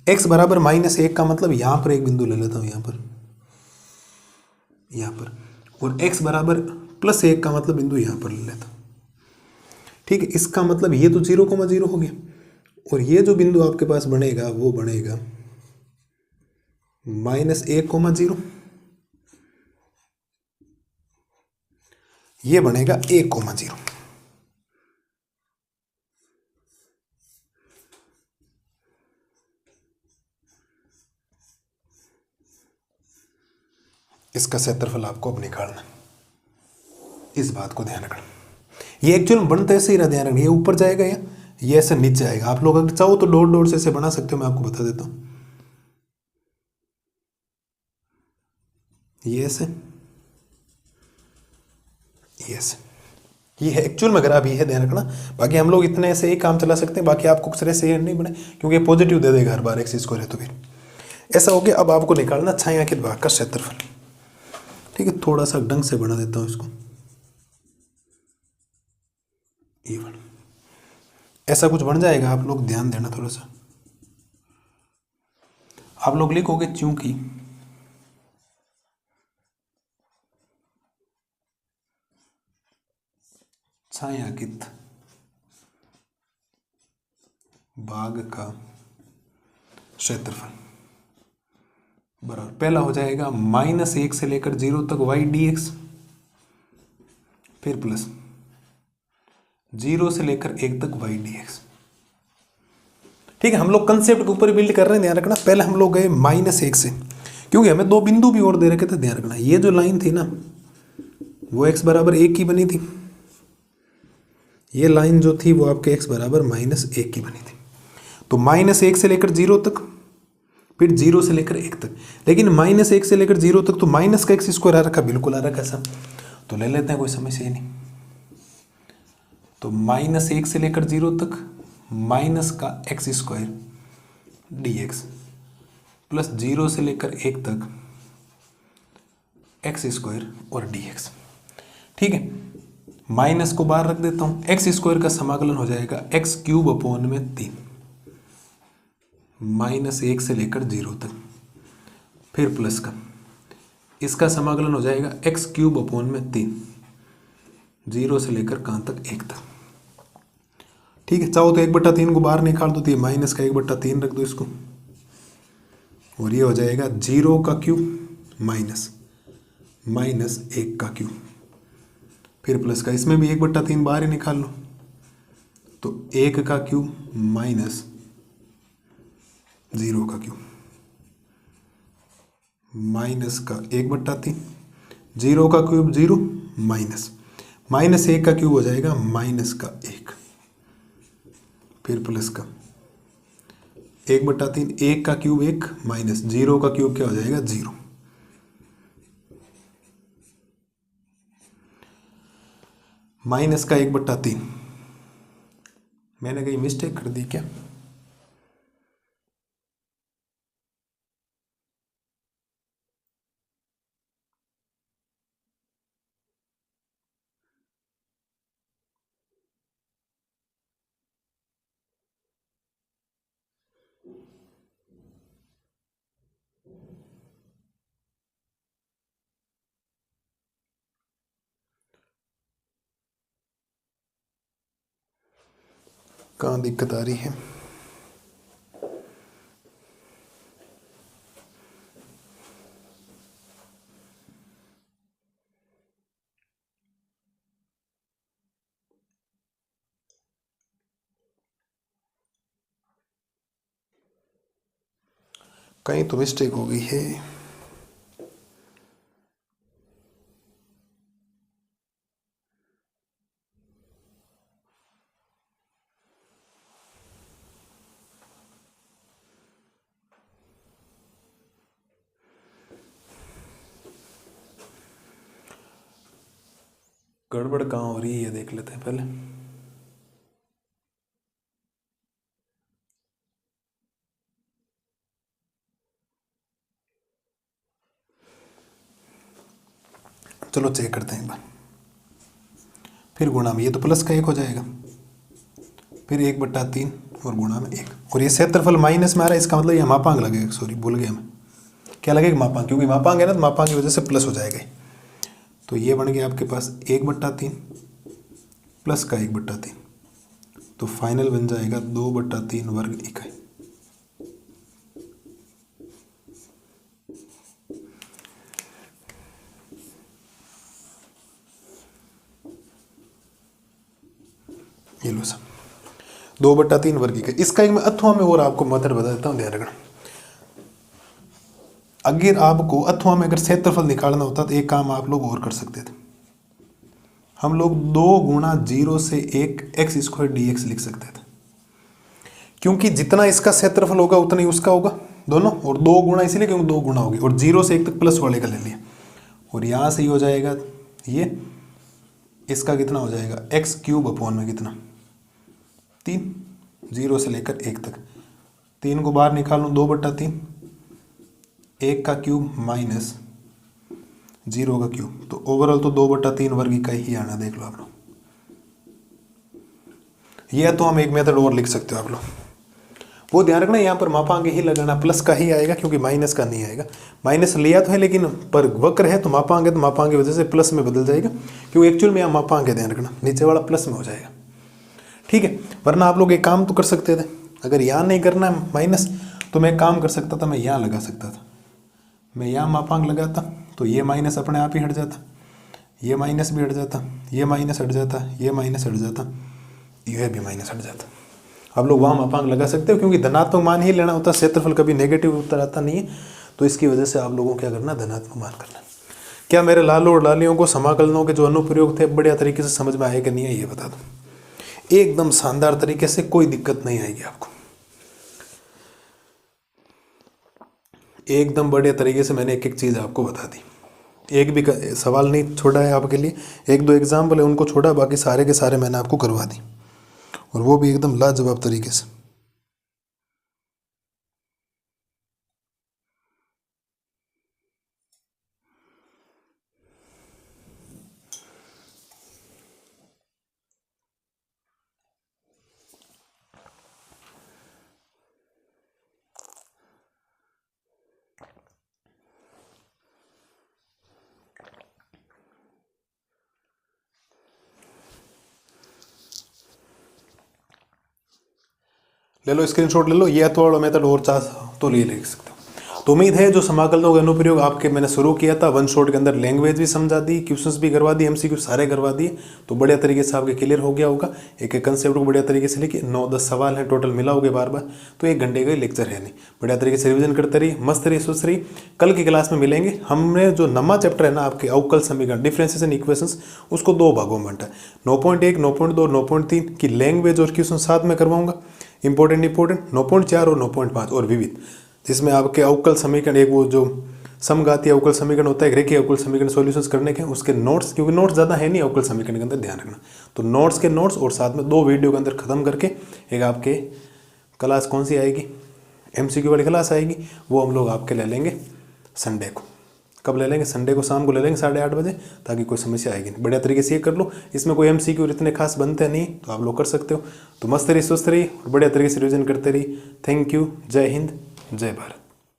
Speaker 1: x बराबर -1 का मतलब यहां पर एक बिंदु ले लेता हूं, यहां पर, और x बराबर +1 का मतलब बिंदु यहां पर ले लेता हूं। ठीक है, इसका मतलब ये तो 0,0 हो गया, और ये जो बिंदु आपके पास बनेगा वो बनेगा -1,0, ये बनेगा 1,0। इसका क्षेत्रफल आपको अब निकालना, इस बात को ध्यान रखना। ये एक्चुअल बनता ऐसे ही रहा, ध्यान रखना, ये ऊपर जाएगा या ये ऐसे नीचे आएगा। आप लोग अगर चाहो तो डॉट डॉट से ऐसे बना सकते हो, मैं आपको बता देता हूं। ये ऐसे, ये ऐसे, ये है एक्चुअल में ग्राफ, ये है, ध्यान रखना। बाकी हम लोग इतने ऐसे ही काम चला सकते हैं, बाकी आपको कुछ ऐसे नहीं बने, क्योंकि पॉजिटिव दे देगा हर बार x² है, तो फिर ऐसा हो गया। अब आपको निकालना छायांकित भाग का क्षेत्रफल। ठीक है, थोड़ा सा ढंग से बना देता हूं इसको, ये वाला। ऐसा कुछ बन जाएगा। आप लोग ध्यान देना थोड़ा सा। आप लोग लिखोगे चूंकि छायांकित भाग का क्षेत्रफल बराबर पहला हो जाएगा -1 से लेकर 0 तक y dx, फिर प्लस 0 से लेकर 1 तक y dx। ठीक है, हम लोग कंसेप्ट के ऊपर बिल्ड कर रहे हैं, ध्यान रखना। पहले हम लोग गए -1 से, क्योंकि हमें दो बिंदु भी और दे रखे थे, ध्यान रखना। ये जो लाइन थी ना वो x बराबर 1 की बनी थी, ये लाइन जो थी वो आपके x बराबर -1 की बनी थी। तो -1 से लेकर 0 तक, फिर 0 से लेकर 1 तक। लेकिन -1 से लेकर 0 तक तो माइनस का x स्क्वायर आ रखा, बिल्कुल आ रखा ऐसा, तो ले लेते हैं, कोई समस्या ही नहीं। तो -1 से लेकर 0 तक माइनस का x स्क्वायर dx प्लस 0 से लेकर 1 तक x स्क्वायर और dx। ठीक है, माइनस को बाहर रख देता हूं, x स्क्वायर का समाकलन हो जाएगा x³ -1 से लेकर 0 तक, फिर प्लस का इसका समाकलन हो जाएगा x³ 0 से लेकर कहां तक 1 तक। ठीक है, चाहो तो 1/3 को बाहर निकाल दो, तो ये माइनस का 1/3 रख दो इसको, और ये हो जाएगा 0³ माइनस 1³ फिर प्लस का, इसमें भी 1/3 बाहर ही निकाल लो, तो 1³ माइनस 0³ माइनस का 1/3, 0³ 0 माइनस 1³ हो जाएगा -1, फिर प्लस का 1/3, 1³ 1 माइनस 0³ क्या हो जाएगा 0। माइनस का 1/3, मैंने कहीं मिस्टेक कर दी क्या? कहाँ दिक्कत आ रही है? कहीं तो मिस्टेक हो गई है। गड़बड़ कहाँ हो रही है ये देख लेते हैं पहले। चलो चेक करते हैं एक बार। फिर गुणा में, ये तो प्लस का 1 हो जाएगा, फिर 1/3 और गुणा में 1, और ये क्षेत्रफल माइनस में आ रहा है, इसका मतलब ये मापांक लगेगा। सॉरी भूल गया मैं, क्या लगेगा? मापांक, क्योंकि मापांक है ना, तो मापांक की वजह से प्लस हो जाएगा। तो ये बन गया आपके पास 1/3 प्लस का 1/3, तो फाइनल बन जाएगा 2/3 वर्ग इकाई। ये लो सब 2/3 वर्ग इकाई। इसका एक मैं अथवा में और आपको मेथड बता देता हूँ, ध्यान रखना। अगर आपको अथवा में अगर क्षेत्रफल निकालना होता तो एक काम आप लोग और कर सकते थे, हम लोग 2 गुणा 0 से 1 x² dx लिख सकते थे, क्योंकि जितना इसका क्षेत्रफल होगा उतना ही उसका होगा दोनों, और 2 गुणा इसलिए क्योंकि 2 गुणा होगी, और 0 से 1 तक प्लस वाले का ले लिया, और यहाँ से ही हो जाएगा ये, इसका कितना हो जाएगा x³ में कितना 3, 0 से लेकर 1 तक, 3 को बाहर निकाल लूँ, 2/3, 1³ माइनस 0³ तो ओवरऑल तो 2/3 वर्ग इकाई ही आना, देख लो आप लोग। या तो हम एक मेथड और लिख सकते हो आप लोग, वो ध्यान रखना यहाँ पर मापांक ही लगाना, प्लस का ही आएगा क्योंकि माइनस का नहीं आएगा। माइनस लिया तो है लेकिन पर वक्र है तो मापांक है, तो मापांक की वजह से प्लस में बदल जाएगा, क्योंकि एक्चुअल में यहाँ मापांक है, ध्यान रखना नीचे वाला प्लस में हो जाएगा, ठीक है। वरना आप लोग एक काम तो कर सकते थे, अगर यहाँ नहीं करना है माइनस तो मैं काम कर सकता था, मैं यहाँ लगा सकता था, मैं यहाँ मापांक लगाता तो ये माइनस अपने आप ही हट जाता, ये माइनस भी हट जाता, ये माइनस हट जाता, ये माइनस हट जाता, यह भी माइनस हट जाता। आप लोग वहाँ मापांक लगा सकते हो, क्योंकि धनात्मक मान ही लेना होता है, क्षेत्रफल कभी नेगेटिव उत्तर आता नहीं है, तो इसकी वजह से आप लोगों को क्या करना, धनात्मक मान करना। क्या मेरे लालों और लालियों को समाकलनों के जो अनुप्रयोग थे बढ़िया तरीके से समझ में आए कि नहीं है, ये बता दो। एकदम शानदार तरीके से, कोई दिक्कत नहीं आएगी आपको, एकदम बढ़िया तरीके से मैंने एक एक चीज़ आपको बता दी, एक भी सवाल नहीं छोड़ा है आपके लिए, एक दो एग्जाम्पल है उनको छोड़ा, बाकी सारे के सारे मैंने आपको करवा दी, और वो भी एकदम लाजवाब तरीके से। ले लो स्क्रीनशॉट ले लो, ये तो वाला मेथड और चाह तो ले सकते हो। तो उम्मीद है जो समाकलनों का अनुप्रयोग आपके मैंने शुरू किया था, वन शॉट के अंदर लैंग्वेज भी समझा दी, क्वेश्चंस भी करवा दी, एमसीक्यू सारे करवा दिए, तो बढ़िया तरीके से आपके क्लियर हो गया होगा। एक एक कंसेप्ट को बढ़िया तरीके से लिखिए, 9-10 सवाल हैं टोटल, मिलाओगे बार बार तो 1 घंटे का लेक्चर है नहीं, बढ़िया तरीके से रिविजन करते रहिए, मस्त रहिए, सुस्त रहिए। कल की क्लास में मिलेंगे। हमने जो नवा चैप्टर है ना आपके अवकल समीकरण, डिफरेंशिएशन इक्वेशंस, उसको 2 भागों में बांटा है, 9.1, 9.2 और 9.3 की लैंग्वेज और क्वेश्चन साथ में करवाऊंगा, इंपॉर्टेंट 9.4 और 9.5 और विविध, जिसमें आपके अवकल समीकरण, एक वो जो समघातीय अवकल समीकरण होता है, रेखीय अवकल समीकरण सॉल्यूशंस करने के, उसके नोट्स, क्योंकि नोट्स ज़्यादा है नहीं अवकल समीकरण के अंदर, ध्यान रखना, तो नोट्स के नोट्स और साथ में 2 वीडियो के अंदर खत्म करके एक आपके क्लास कौन सी आएगी, एमसीक्यू वाली क्लास आएगी, वो हम लोग आपके ले लेंगे संडे को। कब ले लेंगे? संडे को शाम को ले लेंगे 8:30 बजे, ताकि कोई समस्या आएगी नहीं। बढ़िया तरीके से ये कर लो, इसमें कोई एमसीक्यू इतने खास बनते नहीं, तो आप लोग कर सकते हो। तो मस्त रहिए, स्वस्थ रहिए और बढ़िया तरीके से रिविजन करते रहिए। Thank you. जय हिंद, जय भारत।